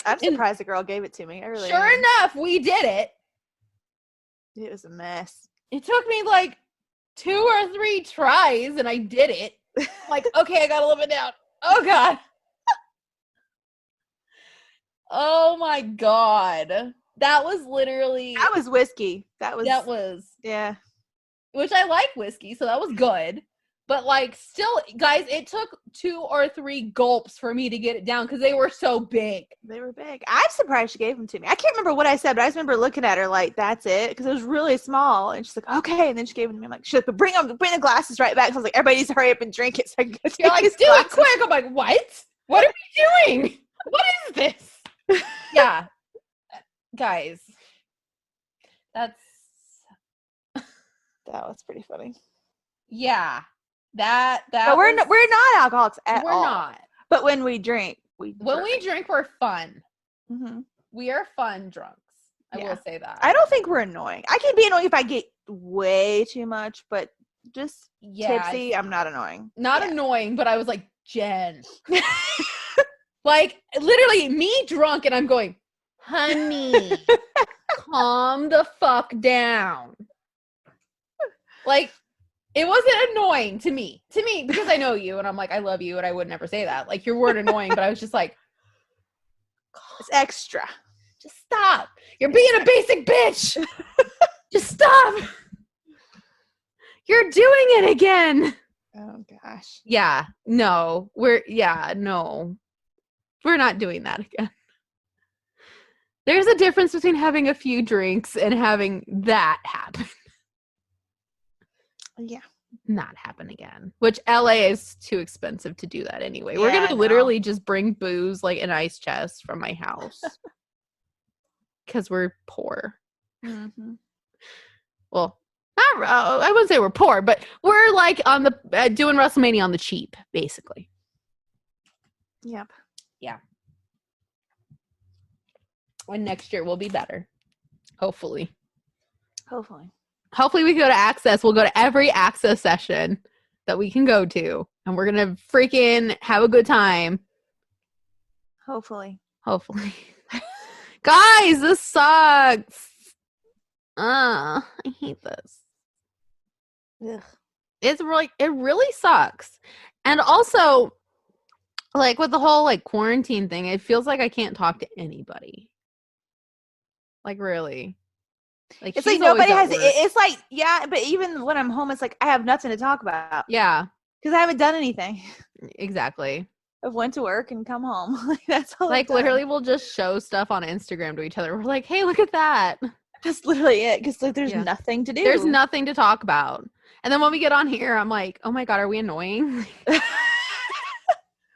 I'm surprised the girl gave it to me. I really Sure am. enough, we did it. It was a mess. It took me like 2 or 3 tries, and I did it. Like, okay, I gotta live it down. Oh God. Oh my God. That was literally. That was whiskey. That was. Yeah. Which I like whiskey, so that was good. But like, still, guys, it took 2 or 3 gulps for me to get it down because they were so big. They were big. I'm surprised she gave them to me. I can't remember what I said, but I just remember looking at her like, that's it, because it was really small. And she's like, okay. And then she gave them to me. I'm like, she's like, but bring the glasses right back. So I was like, everybody needs to hurry up and drink it. So I can go You're like, do it quick. I'm like, what? What are we doing? What is this? Yeah. Guys, that was pretty funny. Yeah. But we're not alcoholics at all. We're not. But when we drink, we drink, we're fun. Mm-hmm. We are fun drunks. I will say that. I don't think we're annoying. I can be annoying if I get way too much, but just tipsy, I'm not annoying. Not annoying, but I was like, Jen. Like, literally, me drunk, and I'm going, honey, calm the fuck down. Like, it wasn't annoying to me, because I know you, and I'm like, I love you, and I would never say that. Like, you weren't annoying, but I was just like, it's extra. Just stop. You're being a basic bitch. Just stop. You're doing it again. Oh, gosh. Yeah. No. No. We're not doing that again. There's a difference between having a few drinks and having that happen. Yeah. Not happen again. Which LA is too expensive to do that anyway. We're going to literally just bring booze like an ice chest from my house. Because we're poor. Mm-hmm. Well, I wouldn't say we're poor, but we're like on the doing Wrestlemania on the cheap, basically. Yep. Yeah. And next year will be better. Hopefully we can go to Access. We'll go to every Access session that we can go to, and we're gonna freaking have a good time. Hopefully. Guys, this sucks. I hate this. Ugh. It really sucks. And also, Like with the whole like quarantine thing, it feels like I can't talk to anybody. Like really. Like It's like she's always nobody at has. work. It's like but even when I'm home, it's like I have nothing to talk about Yeah, because I haven't done anything. exactly. I've went to work and come home. Like that's all. Like literally we'll just show stuff on Instagram to each other. We're like, hey, look at that. That's literally it. Because like there's Yeah. nothing to do. There's nothing to talk about. And then when we get on here, I'm like, oh my God, are we annoying?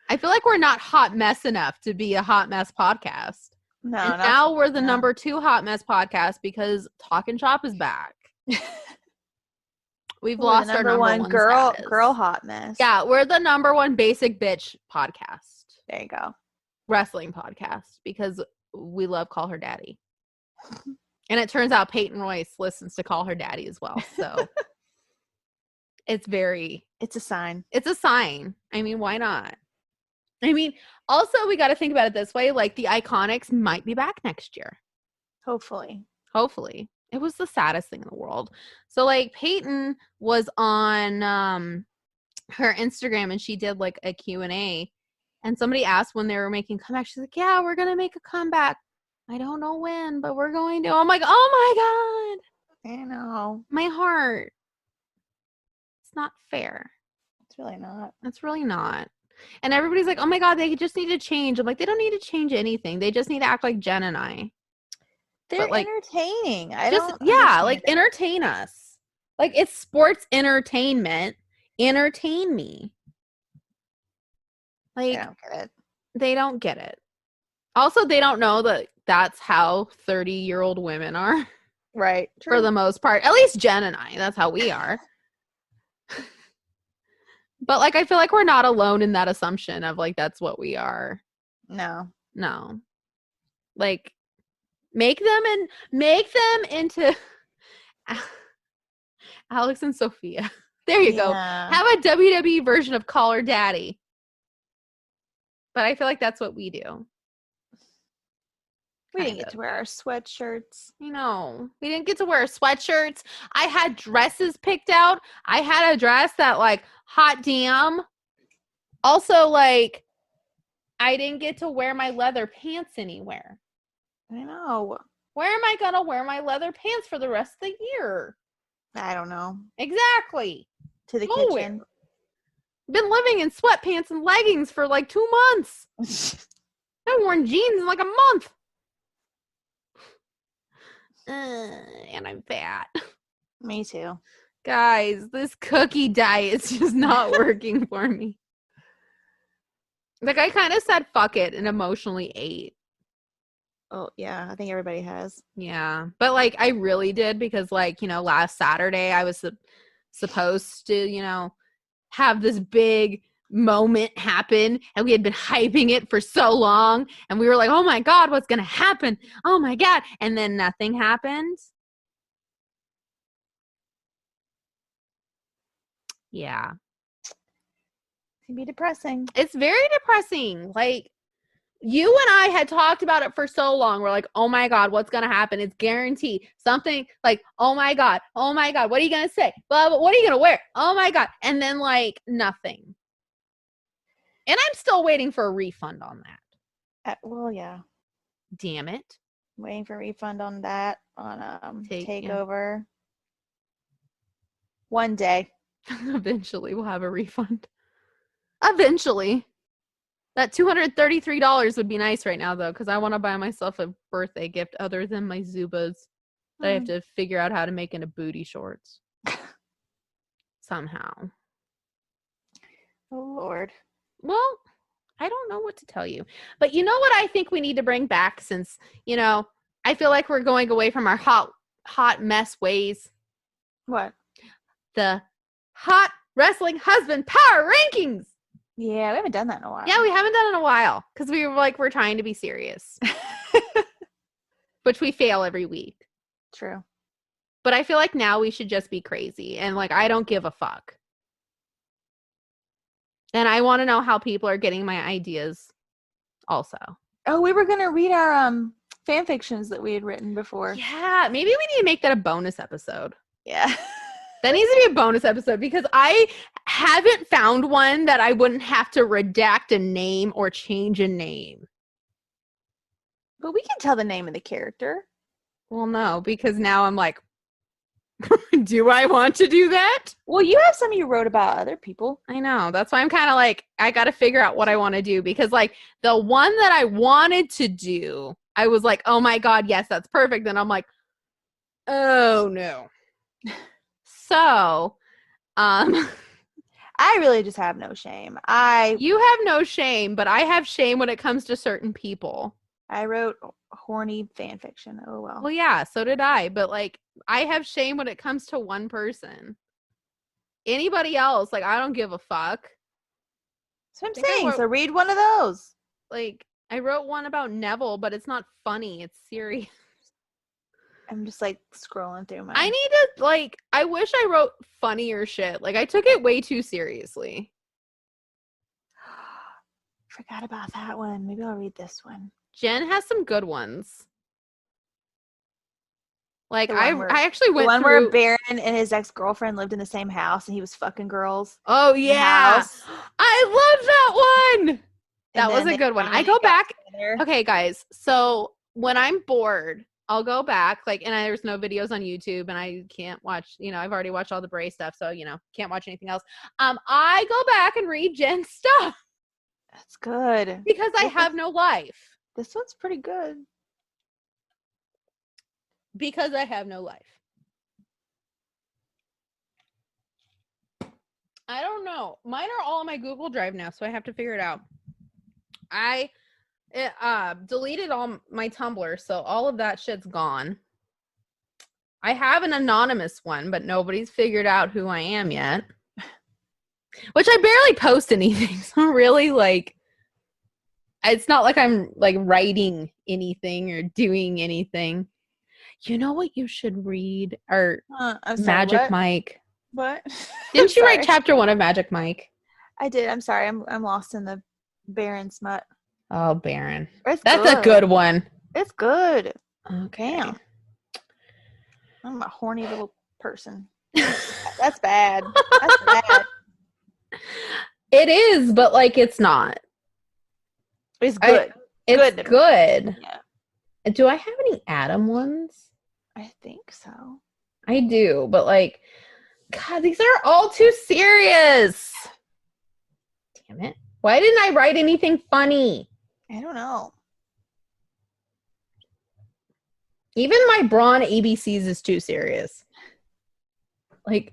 I feel like we're not hot mess enough to be a hot mess podcast. No, And not now we're the no. number 2 hot mess podcast because Talkin' Shop is back. We've We're lost the our number one girl status. girl hot mess. Yeah, we're the number 1 basic bitch podcast. There you go. Wrestling podcast because we love Call Her Daddy. And it turns out Peyton Royce listens to Call Her Daddy as well. So it's a sign. It's a sign. I mean, why not? I mean, also we got to think about it this way. Like the Iconics might be back next year. Hopefully. It was the saddest thing in the world. So like Peyton was on her Instagram and she did like a Q&A and somebody asked when they were making comeback. She's like, yeah, we're going to make a comeback. I don't know when, but we're going to. I'm like, oh my God. I know. My heart. It's not fair. It's really not. It's really not. And everybody's like, oh my God, they just need to change. I'm like, they don't need to change anything. They just need to act like Jen and I. They're like, entertaining. Like entertain us. Like it's sports entertainment. Entertain me. Like They don't get it. Also, they don't know that that's how 30-year-old women are. Right. For the most part. At least Jen and I. That's how we are. But like I feel like we're not alone in that assumption of like that's what we are. No. Like make them into Alex and Sophia. There you go. Have a WWE version of Call Her Daddy. But I feel like that's what we do. We didn't get to wear our sweatshirts. You know, we didn't get to wear sweatshirts. I had dresses picked out. I had a dress that like hot damn. Also, like, I didn't get to wear my leather pants anywhere. I know. Where am I going to wear my leather pants for the rest of the year? I don't know. Exactly. To the kitchen. Been living in sweatpants and leggings for like 2 months. I've worn jeans in like a month. And I'm fat. Me too. Guys, this cookie diet is just not working for me. Like, I kind of said fuck it and emotionally ate. Oh, yeah. I think everybody has. Yeah. But, like, I really did because, like, you know, last Saturday I was supposed to, you know, have this big moment happen and we had been hyping it for so long and we were like, oh my God, what's gonna happen? Oh my God. And then nothing happened. Yeah. It can be depressing. It's very depressing. Like, you and I had talked about it for so long. We're like, oh my God, what's going to happen? It's guaranteed. Something like, oh my God, what are you going to say? Blah, blah, what are you going to wear? Oh my God. And then like nothing. And I'm still waiting for a refund on that. Well, yeah. Damn it. Waiting for a refund on that, on Takeover. Yeah. One day. Eventually we'll have a refund. Eventually. That $233 would be nice right now, though, because I want to buy myself a birthday gift other than my Zubas that I have to figure out how to make into booty shorts. Somehow. Oh, Lord. Well, I don't know what to tell you. But you know what I think we need to bring back since, you know, I feel like we're going away from our hot mess ways. What? The hot wrestling husband power rankings. Yeah, we haven't done that in a while. Yeah, we haven't done it in a while because we were like, we're trying to be serious. Which we fail every week. True. But I feel like now we should just be crazy. And like, I don't give a fuck. And I want to know how people are getting my ideas also. Oh, we were going to read our fan fictions that we had written before. Yeah, maybe we need to make that a bonus episode. Yeah. That needs to be a bonus episode because I haven't found one that I wouldn't have to redact a name or change a name. But we can tell the name of the character. Well, no, because now I'm like, do I want to do that? Well, you have some you wrote about other people. I know. That's why I'm kind of like, I got to figure out what I want to do because like the one that I wanted to do, I was like, oh my God, yes, that's perfect. And I'm like, oh no. So, I really just have no shame. You have no shame, but I have shame when it comes to certain people. I wrote horny fan fiction. Oh well. Well, yeah, so did I. But like, I have shame when it comes to one person. Anybody else, like, I don't give a fuck. That's what I'm saying. So read one of those. Like, I wrote one about Neville, but it's not funny. It's serious. I'm just like scrolling through my. I need to like. I wish I wrote funnier shit. Like, I took it way too seriously. Forgot about that one. Maybe I'll read this one. Jen has some good ones. Like I actually went the one through where Baron and his ex-girlfriend lived in the same house and he was fucking girls. Oh yeah, I love that one. That was a good one. I go back. Okay, guys. So when I'm bored, I'll go back. Like, and there's no videos on YouTube, and I can't watch. You know, I've already watched all the Bray stuff, so you know, can't watch anything else. I go back and read Jen's stuff. That's good because I have no life. This one's pretty good. Because I have no life. I don't know. Mine are all on my Google Drive now, so I have to figure it out. I deleted all my Tumblr, so all of that shit's gone. I have an anonymous one, but nobody's figured out who I am yet. Which I barely post anything, so really, like, it's not like I'm, like, writing anything or doing anything. You know what you should read? Or Magic Mike. What? Didn't you write chapter 1 of Magic Mike? I did. I'm sorry. I'm lost in the Baron smut. Oh, Baron. That's a good one. It's good. Okay. Damn. I'm a horny little person. That's bad. That's bad. It is, but like it's not. It's good. It's good. Yeah. Do I have any Adam ones? I think so. I do, but like, God, these are all too serious. Damn it. Why didn't I write anything funny? I don't know. Even my Braun ABCs is too serious. Like,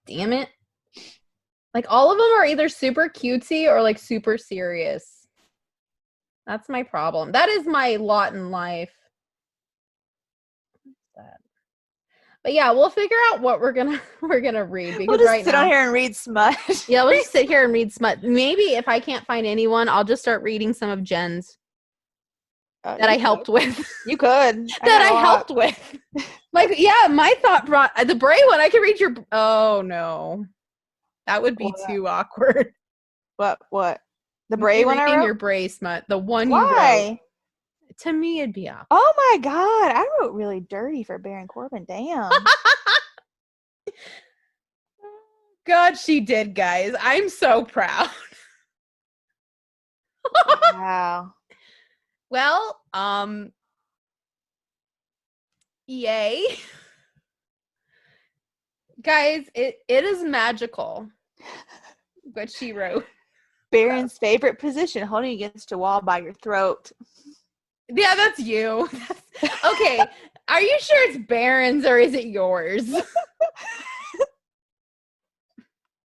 damn it. Like, all of them are either super cutesy or, like, super serious. That's my problem. That is my lot in life. But yeah, we'll figure out what we're gonna read because we'll just right sit now, on here and read smut. Yeah, we'll just sit here and read smut. Maybe if I can't find anyone, I'll just start reading some of Jen's that I helped with. You could. That I helped with. Like, yeah, my thought brought the Bray one. I could read your. Oh no, that would be too awkward. What? The Bray one I wrote? Your Bray smut. The one Why? you wrote. To me, it'd be awkward. Oh my God. I wrote really dirty for Baron Corbin. Damn. God, she did, guys. I'm so proud. Wow. Well, yay. Guys, it is magical. What she wrote. Baron's favorite position, holding against a wall by your throat. Yeah, that's you. Okay. Are you sure it's Baron's or is it yours?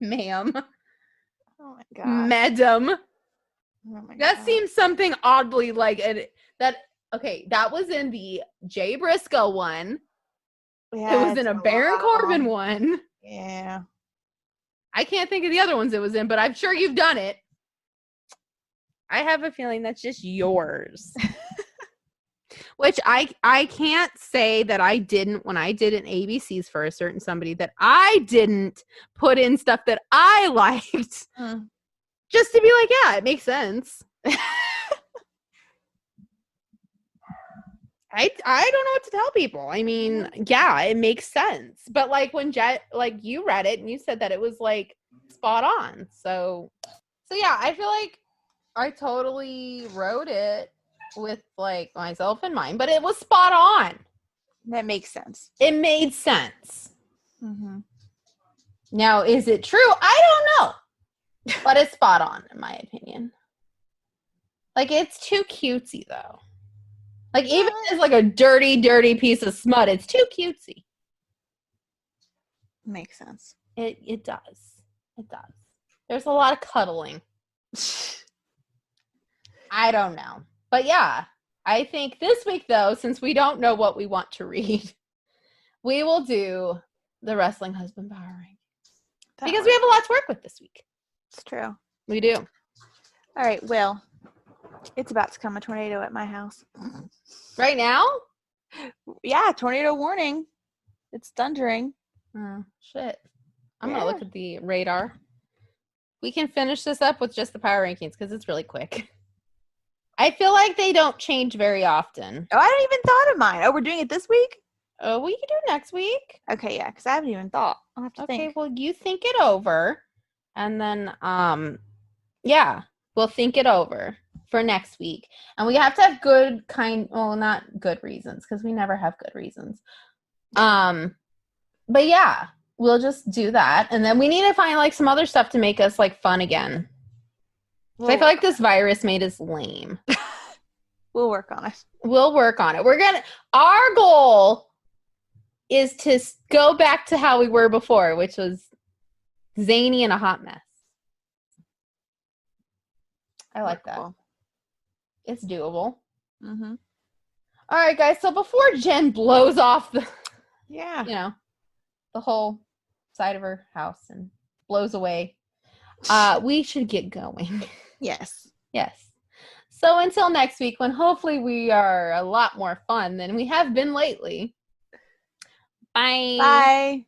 Ma'am. Oh my God. Madam. Oh my That God. seems something oddly like it. Okay, that was in the Jay Briscoe one. Yeah, It was in a Baron Corbin one. Yeah. I can't think of the other ones it was in, but I'm sure you've done it. I have a feeling that's just yours. Which I can't say that I didn't when I did an ABCs for a certain somebody that I didn't put in stuff that I liked. Just to be like, yeah, it makes sense. I don't know what to tell people. I mean, yeah, it makes sense. But like when Jet, like you read it and you said that it was like spot on. So yeah, I feel like I totally wrote it with like myself in mind, but it was spot on. That makes sense. It made sense. Mm-hmm. Now, is it true? I don't know, but it's spot on in my opinion. Like it's too cutesy though. Like even as like a dirty, dirty piece of smut, it's too cutesy. Makes sense. It does. It does. There's a lot of cuddling. I don't know. But yeah, I think this week though, since we don't know what we want to read, we will do the Wrestling Husband Power Ranking. Because we have a lot to work with this week. It's true. We do. All right, well, it's about to come a tornado at my house. Right now? Yeah, tornado warning. It's thundering. Oh, shit. I'm going to look at the radar. We can finish this up with just the power rankings because it's really quick. I feel like they don't change very often. Oh, I don't even thought of mine. Oh, we're doing it this week? Oh, we can do it next week. Okay, yeah, because I haven't even thought. I'll have to think. Okay, well, you think it over. And then, yeah, we'll think it over for next week. And we have to have not good reasons because we never have good reasons. But yeah, we'll just do that. And then we need to find like some other stuff to make us like fun again. So I feel like this virus made us lame. We'll work on it. We'll work on it. Our goal is to go back to how we were before, which was zany and a hot mess. I like that. Cool. It's doable. Mm-hmm. All right, guys. So before Jen blows off the whole side of her house and blows away, we should get going. Yes. Yes. So until next week, when hopefully we are a lot more fun than we have been lately. Bye. Bye.